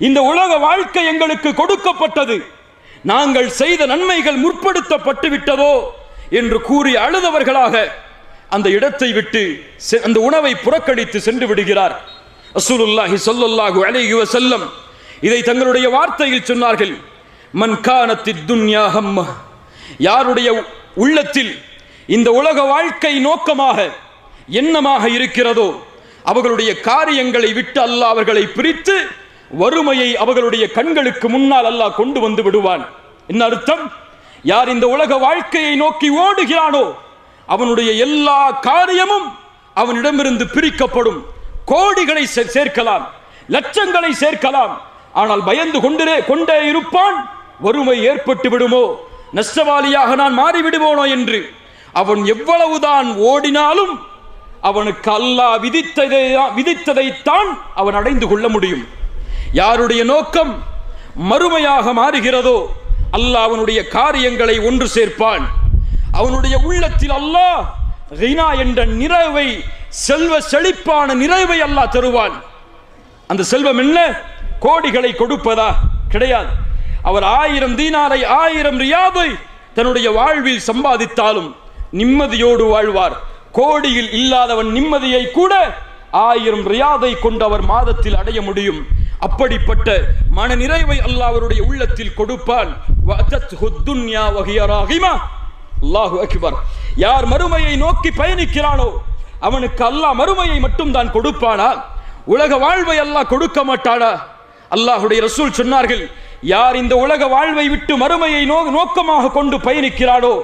Speaker 1: இந்த உலக வாழ்க்கை எங்களுக்கு கொடுக்கப்பட்டது, நாங்கள் செய்த நன்மைகள் முற்படுத்தப்பட்டு விட்டதோ என்று கூறி அழுதவர்களாக அந்த இடத்தை விட்டு அந்த உணவை புறக்கணித்து சென்று விடுகிறார். ரசூலுல்லாஹி ஸல்லல்லாஹு அலைஹி வஸல்லம் இதை தங்களுடைய வார்த்தையில் சொன்னார்கள், மன் கானத்தித் துன்யா ஹம்ம. யாருடைய உள்ளத்தில் இந்த உலக வாழ்க்கை நோக்கமாக எண்ணமாக இருக்கிறதோ அவர்களுடைய காரியங்களை விட்டு அல்லாஹ் அவர்களை பிரித்து வறுமையை அவர்களுடைய கண்களுக்கு முன்னால் அல்லாஹ் கொண்டு வந்து விடுவான். என்ன அர்த்தம்? யார் இந்த உலக வாழ்க்கையை நோக்கி ஓடுகிறானோ அவனுடைய எல்லா காரியமும் அவனிடமிருந்து பிரிக்கப்படும். கோடிகளை சேர்க்கலாம், லட்சங்களை சேர்க்கலாம், ஆனால் பயந்து கொண்டே இருப்பான். வறுமை ஏற்பட்டு விடுமோ, நஷ்டவாளியாக நான் மாறிவிடுவோனோ என்று. அவன் எவ்வளவுதான் ஓடினாலும் அவனுக்கு அல்லாஹ் விதித்ததைத்தான் அவன் அடைந்து கொள்ள முடியும். யாருடைய நோக்கம் மறுமையாக மாறுகிறதோ அல்லாஹ் அவனுடைய காரியங்களை ஒன்று சேர்ப்பான். அவனுடைய உள்ளத்தில் அல்லாஹ் கினா என்ற நிறைவை, செல்வ செழிப்பான நிறைவை அல்லாஹ் தருவான். அந்த செல்வம் என்ன? கோடிகளை கொடுப்பதா? கிடையாது. அவர் 1000 தீனாரை 1000 ரியாதை தன்னுடைய வாழ்வில் சம்பாதித்தாலும் நிம்மதியோடு வாழ்வார். கோடியில் இல்லாதவன் நிம்மதியை கூட 1000 ரியாதை கொண்டு அவர் மாதத்தில் அடைய முடியும். அப்படிப்பட்ட மன நிறைவை அல்லாஹ் அவருடைய உள்ளத்தில் கொடுப்பான். அல்லாஹு அக்பர். யார் மறுமையை நோக்கி பயணிக்கிறானோ அவனுக்கு அல்லாஹ் மறுமையை மட்டும் தான் கொடுப்பானா? உலக வாழ்வை அல்லாஹ் கொடுக்க மாட்டானா? அல்லாஹுடைய ரசூல் சொன்னார்கள், யார் இந்த உலக வாழ்வை விட்டு மறுமையை நோக்கமாக கொண்டு பயணிக்கிறானோ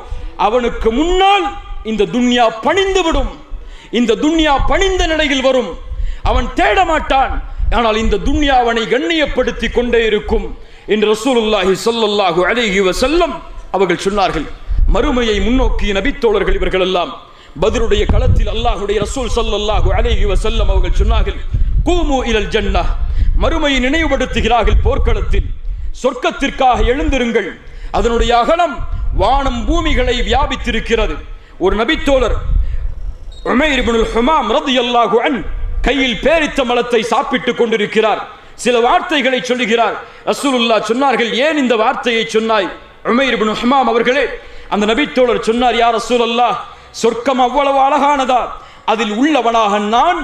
Speaker 1: அவனுக்கு முன்னால் இந்த துன்யா பணிந்து விடும். இந்த துன்யா பணிந்த நிலையில் வரும். அவன் தேட மாட்டான், ஆனால் இந்த துன்யா அவனை கண்ணியப்படுத்தி கொண்டே இருக்கும் என்று ரசூலுல்லாஹி ஸல்லல்லாஹு அலைஹி வஸல்லம் அவர்கள் சொன்னார்கள். மறுமையை முன்னோக்கிய நபித்தோழர்கள் இவர்கள் எல்லாம். பத்ருடைய களத்தில் அல்லாஹ்வுடைய ரசூல் ஸல்லல்லாஹு அலைஹி வஸல்லம் அவர்கள் சொன்னார்கள், கூமு இலல் ஜன்னah. மறுமையை நினைவுபடுத்துகிறார்கள். போர்க்களத்தில் சொர்க்கத்திற்காக எழுந்திருங்கள். அதனுடைய அகலம் வானம் பூமிகளை வியாபித்திருக்கிறது. ஒரு நபித்தோழர் உமைர் இப்னுல் ஹுமாம் ரலியல்லாஹு அன்ஹு கையில் பேரித்த மலத்தை சாப்பிட்டுக் கொண்டிருக்கிறார். சில வார்த்தைகளை சொல்லுகிறார். ரசூலுல்லாஹ் சொன்னார்கள், ஏன் இந்த வார்த்தையை சொன்னாய் உமைர் இப்னு ஹுமாம் அவர்களே? அந்த நபித்தோழர் சொன்னார், யா ரசூலல்லாஹ், சொர்க்கம் அவ்வளவு அழகானதா? அதில் உள்ளவனாக நான்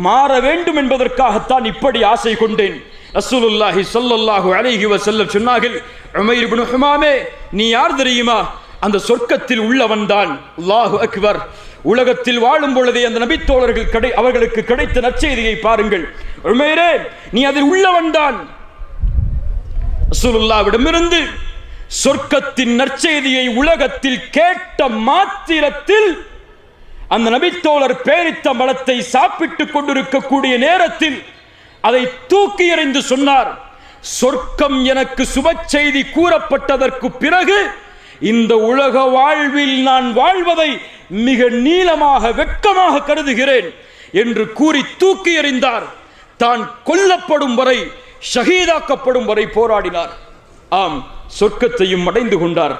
Speaker 1: மாற வேண்டும் என்பதற்காகத்தான் இப்படி ஆசை கொண்டேன். ரசூலுல்லாஹி ஸல்லல்லாஹு அலைஹி வஸல்லம் சொன்னார்கள், உமைர் இப்னு ஹுமாமே, நீ யார் தெரியுமா? அந்த சொர்க்கத்தில் உள்ளவன் தான். அல்லாஹு அக்பர். உலகத்தில் வாழும் பொழுதே அந்த நபித்தோழர்கள் அவர்களுக்கு கிடைத்த நற்செய்தியை பாருங்கள். உமைரே, நீ அதில் உள்ளவன் தான். ரசூலுல்லாஹ்விடமிருந்து சொர்க்கத்தின் நற்செய்தியை உலகத்தில் கேட்ட மாத்திரத்தில் அந்த நபித்தோழர் பேரித்த மலத்தை சாப்பிட்டுக் கொண்டிருக்கக்கூடிய நேரத்தில் அதை தூக்கி எறிந்து சொன்னார், சொர்க்கம் எனக்கு சுப செய்தி கூறப்பட்டதற்கு பிறகு இந்த உலக வாழ்வில் நான் வாழ்வதை மிக நீளமாக வெட்கமாக கருதுகிறேன் என்று கூறி தூக்கி எறிந்தார். தான் கொல்லப்படும் வரை, ஷஹீதாக்கப்படும் வரை போராடினார். ஆம், சொர்க்கத்தையும் அடைந்து கொண்டார்.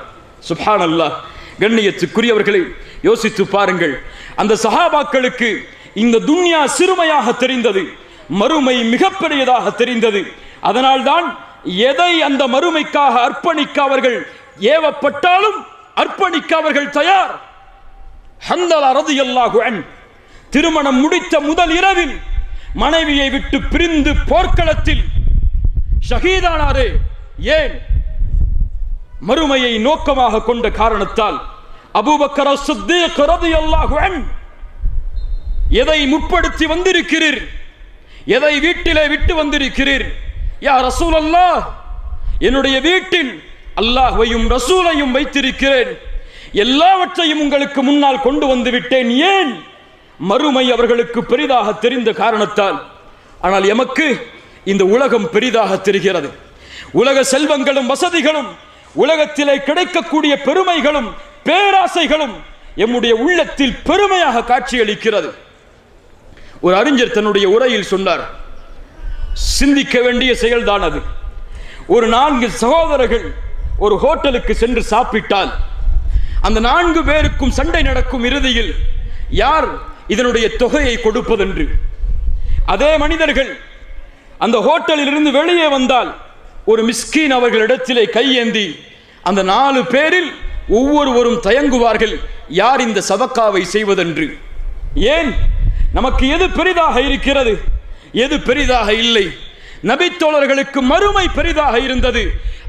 Speaker 1: சுப்ஹானல்லாஹ். கண்ணியத்துக்குரியவர்களை யோசித்து பாருங்கள். அந்த சஹாபாக்களுக்கு இந்த துன்யா சிறுமையாக தெரிந்தது, மறுமை மிகப்பெரியதாக தெரிந்தது. அதனால்தான் எதை அந்த மறுமைக்காக அர்ப்பணிக்க அவர்கள் ஏவப்பட்டாலும் அர்ப்பணிக்க அவர்கள் தயார். ஹந்தலா ரலியல்லாஹு அன்ஹு திருமணம் முடித்த முதல் இரவில் மனைவியை விட்டு பிரிந்து போர்க்களத்தில் ஷஹீதானாரே. ஏன்? மறுமையை நோக்கமாக கொண்ட காரணத்தால். அபூபக்கர் அஸ்-சித்தீக் ரலியல்லாஹு அன்ஹு, எதை முற்படுத்தி வந்திருக்கிறீர்? எதை வீட்டிலே விட்டு வந்திருக்கிறீர்? யா ரசூலல்லாஹ், என்னுடைய வீட்டில் அல்லாஹ்வையும் ரசூலையும் வைத்திருக்கிறேன். எல்லாவற்றையும் உங்களுக்கு முன்னால் கொண்டு வந்து விட்டேன். ஏன்? மறுமை அவர்களுக்கு பெரிதாக தெரிந்த காரணத்தால். ஆனால் எமக்கு இந்த உலகம் பெரிதாக தெரிகிறது. உலக செல்வங்களும் வசதிகளும், உலகத்திலே கிடைக்கக்கூடிய பெருமைகளும் பேராசைகளும் எம்முடைய உள்ளத்தில் பெருமையாக காட்சியளிக்கிறது. ஒரு அறிஞர் தன்னுடைய உரையில் சொன்னார், சிந்திக்க வேண்டிய செயல்தான் அது. ஒரு 4 சகோதரர்கள் ஒரு ஹோட்டலுக்கு சென்று சாப்பிட்டால் அந்த 4 பேருக்கும் சண்டை நடக்கும். இறுதியில் யார் இதனுடைய தொகையை கொடுப்பதென்று. அதே மனிதர்கள் அந்த ஹோட்டலில் இருந்து வெளியே வந்தால் ஒரு மிஸ்கீன் அவர்களிடத்திலே கையேந்தி அந்த 4 பேரில் ஒவ்வொருவரும் தயங்குவார்கள், யார் இந்த சதக்காவை செய்வதென்று. ஏன்? நமக்கு எது பெரிதாக இருக்கிறது, எது பெரிதாக இல்லை? நபித்தோழர்களுக்கு மறுமை பெரிதாக இருந்தது.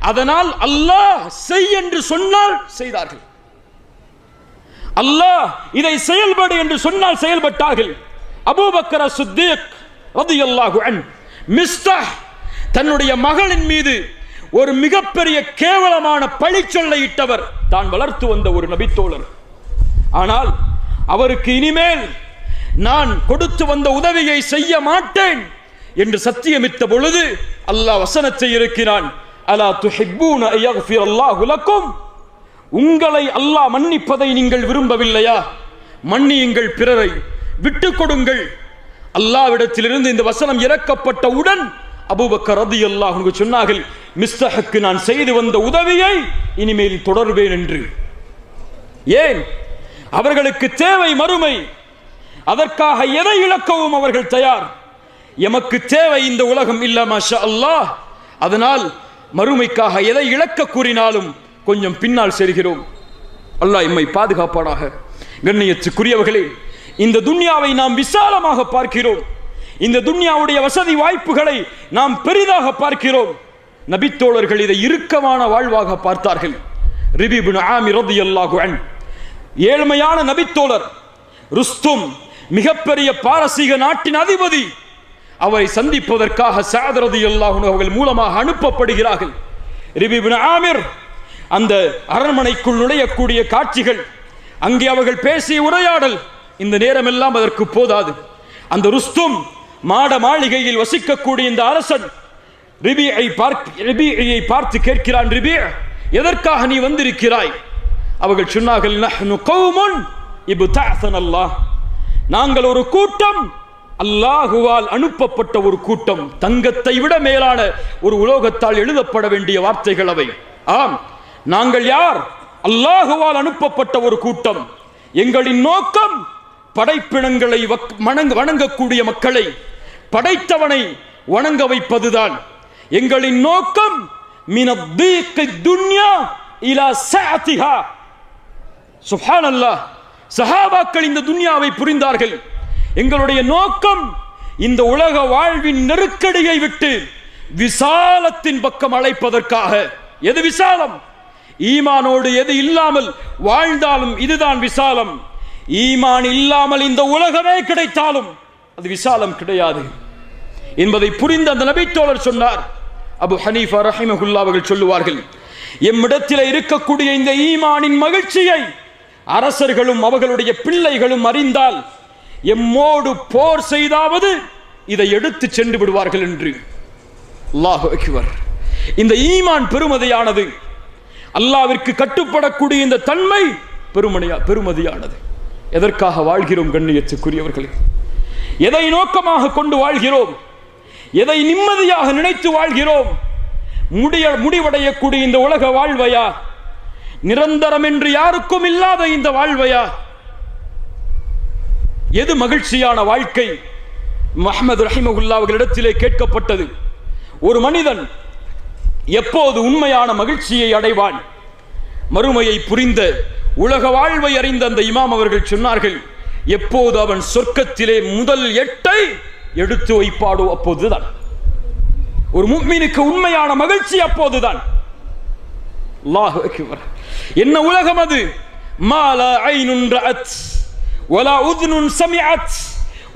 Speaker 1: அதனால் அல்லாஹ் செய் என்று சொன்னால் செய்தார்கள். அல்லாஹ் இதை செயல்படு என்று சொன்னால் செயல்பட்டார்கள். அபூபக்கர் அஸ்-சித்தீக் ரலியல்லாஹு அன்ஹு, மிஸ்தாஹ் தன்னுடைய மகளின் மீது ஒரு மிகப்பெரிய கேவலமான பழிச்சொல்லை இட்டவர் தான் வளர்த்து வந்த ஒரு நபித்தோழர். ஆனால் அவருக்கு இனிமேல் நான் கொடுத்து வந்த உதவியை செய்ய மாட்டேன் என்று சத்தியமிட்ட பொழுது அல்லாஹ் வசனத்தை இருக்கிறான், அலா துஹிப்பூன அய்யக்ஃபிரல்லாஹு லக்கும், உங்களை அல்லாஹ் மன்னிப்பதை நீங்கள் விரும்பவில்லையா? மன்னியுங்கள், பிறரை விட்டுக் கொடுங்கள். அல்லாஹ்விடத்திலிருந்து இந்த வசனம் இறக்கப்பட்டவுடன் அபூபக்கர் ரலியல்லாஹு அன்ஹு சொன்னார்கள், மிஸ்தஹுக்கு நான் செய்து வந்த உதவியை இனிமேல் தொடர்வேன் என்று. ஏன்? அவர்களுக்கு தேவை மறுமை. அதற்காக எதை இழக்கவும் அவர்கள் தயார். எமக்கு தேவை இந்த உலகம் இல்ல மாஷா அல்லாஹ். அதனால் மறுமைக்காக எதை இழக்க கூறினாலும் கொஞ்சம் பின்னால் செல்கிறோம். அல்லாஹ் எம்மை பாதுகாப்பானாக. கண்ணியத்துக்குரியவர்களே, இந்த துன்யாவை நாம் விசாலமாக பார்க்கிறோம். இந்த துன்யாவுடைய வசதி வாய்ப்புகளை நாம் பெரிதாக பார்க்கிறோம். நபித்தோழர்கள் இதை இறுக்கமான வாழ்வாக பார்த்தார்கள். ரிபி இப்னு ஆமிர் ரலியல்லாஹு அன்ஹு ஏழ்மையான நபித்தோழர். ருஸ்தும் மிகப்பெரிய பாரசீக நாட்டின் அதிபதி. அவரை சந்திப்பதற்காக சஅத் ரலியல்லாஹு அன்ஹு அவர்கள் மூலமாக அனுப்பப்படுகிறார்கள். ரிபி இப்னு ஆமிர் அந்த அரண்மனைக்குள் நுழையக்கூடிய காட்சிகள், அங்கே அவர்கள் பேசிய உரையாடல், இந்த நேரமெல்லாம் அதற்கு போதாது. அந்த ருஸ்தும் மாட மாளிகையில் வசிக்கக்கூடிய இந்த அரசன் ரிபியை பார்த்து கேட்கிறான், ரிபி, எதற்காக நீ வந்திருக்கிறாய்? அவர்கள் சொன்னார்கள், நஹ்னு கௌமுன் இப்தஅஸன அல்லாஹ், நாங்கள் ஒரு கூட்டம், அல்லாஹுவால் அனுப்பப்பட்ட ஒரு கூட்டம். தங்கத்தை விட மேலான ஒரு உலோகத்தால் எழுதப்பட வேண்டிய வார்த்தைகள் அவை. ஆம், நாங்கள் யார்? அல்லாஹுவால் அனுப்பப்பட்ட ஒரு கூட்டம். எங்களின் நோக்கம் படைப்பினங்களை வணங்கக்கூடிய மக்களை படைத்தவனை வணங்க வைப்பதுதான் எங்களின் நோக்கம். மினத்தீக்கி துன்யா இலா சஅதிஹா. சுப்ஹானல்லாஹ். சஹாபாக்கள் இந்த துன்யாவை புரிந்தார்கள். எங்களுடைய நோக்கம் இந்த உலக வாழ்வின் நெருக்கடியை விட்டு விசாலத்தின் பக்கம் அழைப்பதற்காக. எது விசாலம்? ஈமானோடு எது இல்லாமல் வாழ்ந்தாலும் இதுதான் விசாலம். ஈமான் இல்லாமல் இந்த உலகமே கிடைத்தாலும் அது விசாலம் கிடையாது என்பதை புரிந்த அந்த நபித்தோழர் சொன்னார். அபு ஹனீஃபா ரஹிமஹுல்லாஹ் அவர்கள் சொல்லுவார்கள், எம்மிடத்தில் இருக்கக்கூடிய இந்த ஈமானின் மகிழ்ச்சியை அரசர்களும் அவர்களுடைய பிள்ளைகளும் அறிந்தால் எம்மோடு போர் செய்தாவது இதை எடுத்து சென்று விடுவார்கள் என்று. அல்லாஹு அக்பர். இந்த ஈமான் பெருமதியானது. அல்லாஹ்விற்கு கட்டுப்படக்கூடிய இந்த தன்மை பெருமதியானது. எதற்காக வாழ்கிறோம் கண்ணியத்துக்குரியவர்களே? எதை நோக்கமாக கொண்டு வாழ்கிறோம்? எதை நிம்மதியாக நினைத்து வாழ்கிறோம்? முடிவடையக்கூடிய இந்த உலக வாழ்வையா? நிரந்தரம் என்று யாருக்கும் இல்லாத இந்த வாழ்வையா? எது மகிழ்ச்சியான வாழ்க்கை? முஹம்மது ரஹிமஹுல்லாஹ் அவர்களிடத்திலே கேட்கப்பட்டது, ஒரு மனிதன் எப்போது உண்மையான மகிழ்ச்சியை அடைவான்? மறுமையை புரிந்த உலக வாழ்வை அறிந்த அந்த இமாம் அவர்கள் சொன்னார்கள், எப்போது அவன் சொர்க்கத்திலே முதல் 8 எடுத்து வைப்பாடோ அப்போதுதான். ஒரு முஃமினுக்கு உண்மையான மகிழ்ச்சி அப்போதுதான். அல்லாஹு அக்பர். என்ன உலகம் அது? மா லா ஐனுன் ரஅத் வலா உத்னுன் சமிஅத்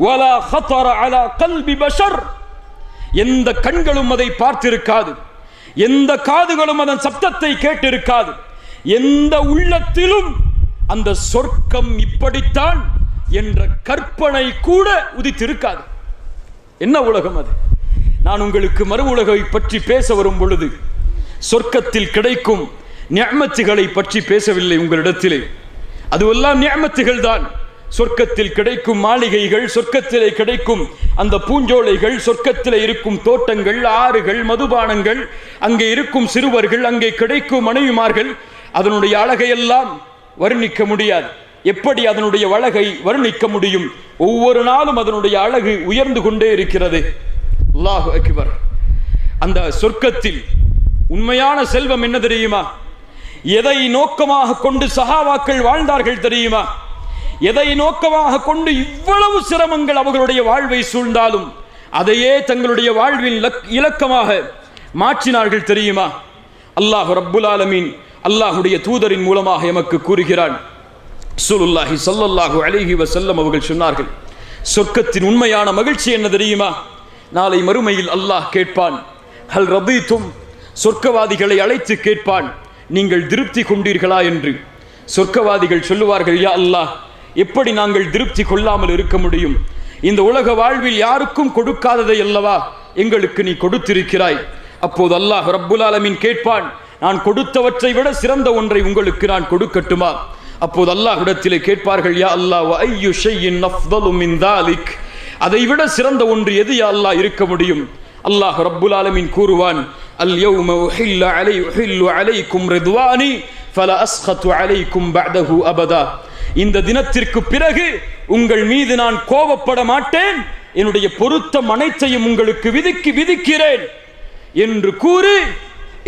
Speaker 1: வலா خطر على قلب بشر. எந்த கண்களும் அதை பார்த்திருக்காது, எந்த காதுகளும் அதன் சப்தத்தை கேட்டிருக்காது, எந்த உள்ளத்திலும் அந்த சொர்க்கம் இப்படித்தான் என்ற கற்பனை கூட உதித்திருக்காது. என்ன உலகம் அது? நான் உங்களுக்கு மறு உலகை பற்றி பேச வரும் பொழுது சொர்க்கத்தில் கிடைக்கும் நிஅமத்துகளை பற்றி பேசவில்லை உங்களிடத்திலே. அதுவெல்லாம் நிஅமத்துகள் தான். சொர்க்கத்தில் கிடைக்கும் மாளிகைகள், சொர்க்கத்திலே கிடைக்கும் அந்த பூஞ்சோலைகள், சொர்க்கத்திலே இருக்கும் தோட்டங்கள், ஆறுகள், மதுபானங்கள், அங்கே இருக்கும் சிறுவர்கள், அங்கே கிடைக்கும் மனைவிமார்கள், அதனுடைய அழகையெல்லாம் வர்ணிக்க முடியாது. எப்படி அதனுடைய அழகை வர்ணிக்க முடியும்? ஒவ்வொரு நாளும் அதனுடைய அழகு உயர்ந்து கொண்டே இருக்கிறது. அல்லாஹு அக்பர். அந்த சொர்க்கத்தில் உண்மையான செல்வம் என்ன தெரியுமா? எதை நோக்கமாக கொண்டு சஹாபாக்கள் வாழ்ந்தார்கள் தெரியுமா? எதை நோக்கமாக கொண்டு இவ்வளவு சிரமங்கள் அவர்களுடைய வாழ்வை சூழ்ந்தாலும் அதையே தங்களுடைய வாழ்வின் இலக்கமாக மாற்றினார்கள் தெரியுமா? அல்லாஹ் ரப்புல் ஆலமீன் அல்லாஹுடைய தூதரின் மூலமாக எமக்கு கூறுகிறான். ரசூலுல்லாஹி ஸல்லல்லாஹு அலைஹி வஸல்லம் அவர்கள் சொன்னார்கள், சொர்க்கத்தின் உண்மையான மகிழ்ச்சி என்ன தெரியுமா? நாளை மறுமையில் அல்லாஹ் கேட்பான், ஹல் ரதீதும், சொர்க்கவாதிகளை அழைத்து கேட்பான், நீங்கள் திருப்தி கொண்டீர்களா என்று. சொர்க்கவாதிகள் சொல்லுவார்கள், யா அல்லாஹ், எப்படி நாங்கள் திருப்தி கொள்ளாமல் இருக்க முடியும்? இந்த உலக வாழ்வில் யாருக்கும் கொடுக்காததை அல்லவா எங்களுக்கு நீ கொடுத்திருக்கிறாய். அப்போது அல்லாஹ் ரப்புல் ஆலமீன் கேட்பான், நான் கொடுத்தவற்றை விட சிறந்த ஒன்றை உங்களுக்கு நான் கொடுக்கட்டுமா? அப்போது அல்லாஹ்விடத்திலே கேட்பார்கள், யா அல்லாஹ், வ ஐயு ஷைஇன் அஃதலு மின் தாலிக், அதை விட சிறந்த ஒன்று எது யா அல்லாஹ் இருக்க முடியும்? அல்லாஹ் ரப்புல் ஆலமீன் கூறுவான், அல் யௌம உஹில்லு அலைக்கும் ரிதுவானி ஃபலா அஸ்கது அலைக்கும் பஅதஹு அபதா. இந்த தினத்திற்கு பிறகு உங்கள் மீது நான் கோபப்பட மாட்டேன், என்னுடைய பொருத்தம் அனைத்தையும் உங்களுக்கு விதிக்கிறேன் என்று கூறி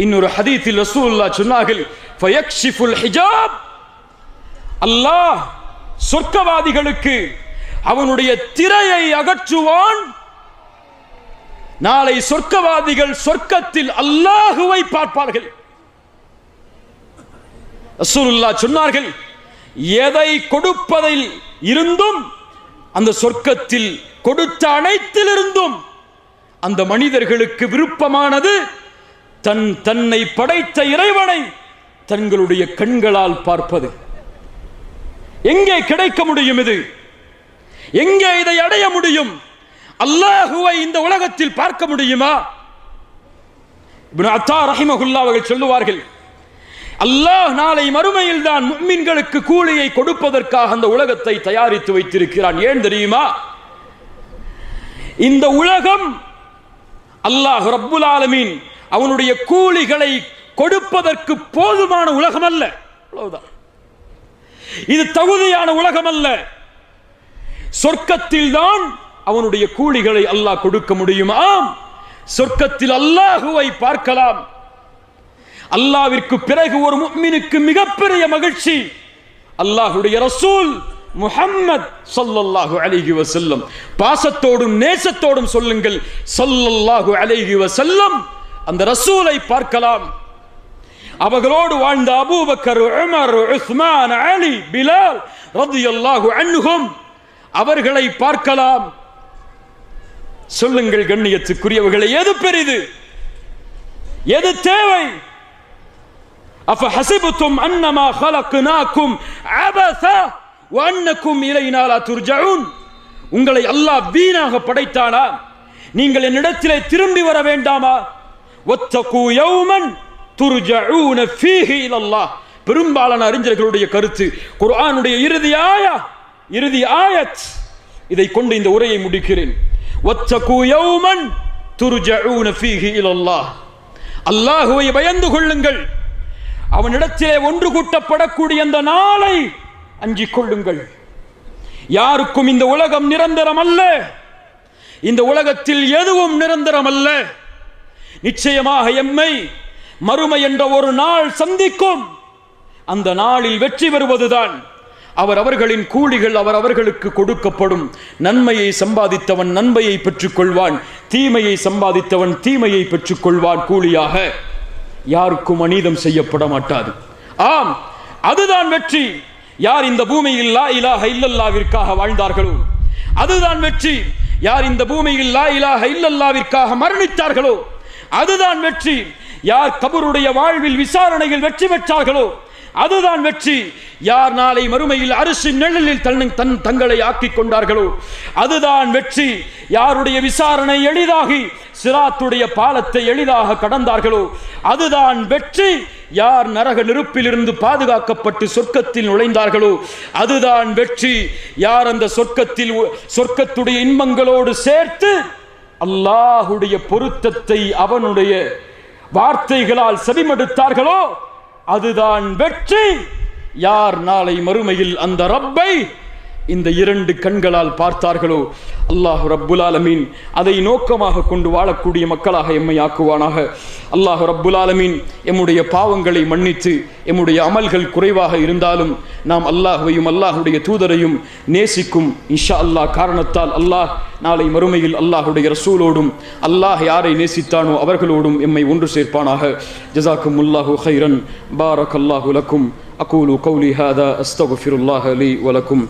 Speaker 1: இன்னொரு ஹதீஸில் ரசூலுல்லாஹ் சொன்னார்கள், ஃபயக்ஷிஃபுல் ஹிஜாப், அல்லாஹ் சொர்க்கவாதிகளுக்கு அவனுடைய திரையை அகற்றுவான். நாளை சொர்க்கவாதிகள் சொர்க்கத்தில் அல்லாஹுவை பார்ப்பார்கள். ரசூலுல்லாஹ் சொன்னார்கள், எதை கொடுப்பதில் இருந்தும், அந்த சொர்க்கத்தில் கொடுத்த அனைத்திலிருந்தும் அந்த மனிதர்களுக்கு விருப்பமானது தன்னை படைத்த இறைவனை தங்களுடைய கண்களால் பார்ப்பது. எங்கே கிடைக்க முடியும்? இது எங்கே இதை அடைய முடியும்? அல்லாஹுவை இந்த உலகத்தில் பார்க்க முடியுமா? இப்னு அத்தா ரஹிமஹுல்லாஹ் அவர்கள் சொல்லுவார்கள், அல்லாஹ் நாளை மறுமையில் தான் முஃமின்களுக்கு கூலியை கொடுப்பதற்காக அந்த உலகத்தை தயாரித்து வைத்திருக்கிறான். ஏன் தெரியுமா? இந்த உலகம் அல்லாஹ் ரப்புல் ஆலமீன் அவனுடைய கூலிகளை கொடுப்பதற்கு போதுமான உலகம் அல்ல. அவ்வளவுதான். இது தகுதியான உலகம் அல்ல. சொர்க்கத்தில் தான் அவனுடைய கூலிகளை அல்லாஹ் கொடுக்க முடியும். ஆம், சொர்க்கத்தில் அல்லாஹுவை பார்க்கலாம். அல்லாஹ்விற்கு பிறகு ஒரு முஃமினுக்கு மிகப்பெரிய மகிழ்ச்சி, அல்லாஹ்வுடைய ரசூல் முஹம்மத் ஸல்லல்லாஹு அலைஹி வஸல்லம். பாசத்தோடும் நேசத்தோடும் சொல்லுங்கள், ஸல்லல்லாஹு அலைஹி வஸல்லம். அந்த ரசூலை பார்க்கலாம். அவர்களோடு வாழ்ந்த அபூபக்கர், உமர், உஸ்மான், அலி, பிலால் ரலியல்லாஹு அன்ஹும், அவர்களை பார்க்கலாம். சொல்லுங்கள் கண்ணியத்துக்குரியவர்களே, எது பெரிது? எது தேவை? அஃபஹஸிபதும் அன்னமா خلقناكم عبثا وانكم الينا لا ترجعون. உங்களை அல்லாஹ் வீணாக படைத்தானா? நீங்கள் என்னிடத்திலே திரும்பி வர வேண்டாமா? வத்தகு யௌமன் துர்ஜஊன ஃபீஹி இலல்லாஹ். பெரும்பாலான அறிஞர்களுடைய கருத்து, குர்ஆனுடைய இறுதி ஆயத். இதை கொண்டு இந்த உரையை முடிக்கிறேன். வத்தகு யௌமன் துர்ஜஊன ஃபீஹி இலல்லாஹ். அல்லாஹ்வை பயந்து கொள்ளுங்கள். அவனிடத்திலே ஒன்று கூட்டப்படக்கூடிய அந்த நாளை அஞ்சிக் கொள்ளுங்கள். யாருக்கும் இந்த உலகம் நிரந்தரம் அல்ல. இந்த உலகத்தில் எதுவும் நிரந்தரம் அல்ல. நிச்சயமாக எம்மை மறுமை என்ற ஒரு நாள் சந்திக்கும். அந்த நாளில் வெற்றி பெறுவதுதான் அவர்களின் கூலிகள் அவர்களுக்கு கொடுக்கப்படும். நன்மையை சம்பாதித்தவன் நன்மையை பெற்றுக் கொள்வான், தீமையை சம்பாதித்தவன் தீமையை பெற்றுக் கொள்வான் கூலியாக. யாருக்கும் அநீதம் செய்யப்பட மாட்டாது. ஆம், அதுதான் வெற்றி. யார் இந்த பூமியில் லா இலாஹ இல்லல்லாஹ்விற்காக வாழ்ந்தார்களோ அதுதான் வெற்றி. யார் இந்த பூமியில் லா இலாஹ இல்லல்லாஹ்விற்காக மரணித்தார்களோ அதுதான் வெற்றி. யார் கபருடைய வாழ்வில் விசாரணையில் வெற்றி பெற்றார்களோ அதுதான் வெற்றி. யார் நாளை மறுமையில் அரிசின் நிழலில் தங்களை ஆக்கிக் கொண்டார்களோ அதுதான் வெற்றி. யாருடைய விசாரணை எளிதாகி சிராத்துடைய பாலத்தை எளிதாக கடந்தார்களோ அதுதான் வெற்றி. யார் நரக நெருப்பிலிருந்து பாதுகாக்கப்பட்டு சொர்க்கத்தில் நுழைந்தார்களோ அதுதான் வெற்றி. யார் அந்த சொர்க்கத்துடைய இன்பங்களோடு சேர்த்து அல்லாஹுடைய பொருத்தத்தை அவனுடைய வார்த்தைகளால் செவிமடுத்தார்களோ அதுதான் வெற்றி. யார் நாளை மறுமையில் அந்த ரப்பை இந்த இரண்டு கண்களால் பார்த்தார்களோ அல்லாஹ் ரப்புல் ஆலமீன் அதை நோக்கமாக கொண்டு வாழக்கூடிய மக்களாக எம்மை ஆக்குவானாக. அல்லாஹ் ரப்புல் ஆலமீன் எம்முடைய பாவங்களை மன்னித்து எம்முடைய அமல்கள் குறைவாக இருந்தாலும் நாம் அல்லாஹ்வையும் அல்லாஹுடைய தூதரையும் நேசிக்கும் இன்ஷா அல்லாஹ் காரணத்தால் அல்லாஹ் நாளை மறுமையில் அல்லாஹுடைய ரசூலோடும் அல்லாஹ் யாரை நேசித்தானோ அவர்களோடும் எம்மை ஒன்று சேர்ப்பானாக. ஜஸாக்குமுல்லாஹு கைரன். பாரக்கல்லாஹு லக்கும். அகூலு கௌலி ஹாதா அஸ்தக்ஃபிருல்லாஹ லீ வலக்கும்.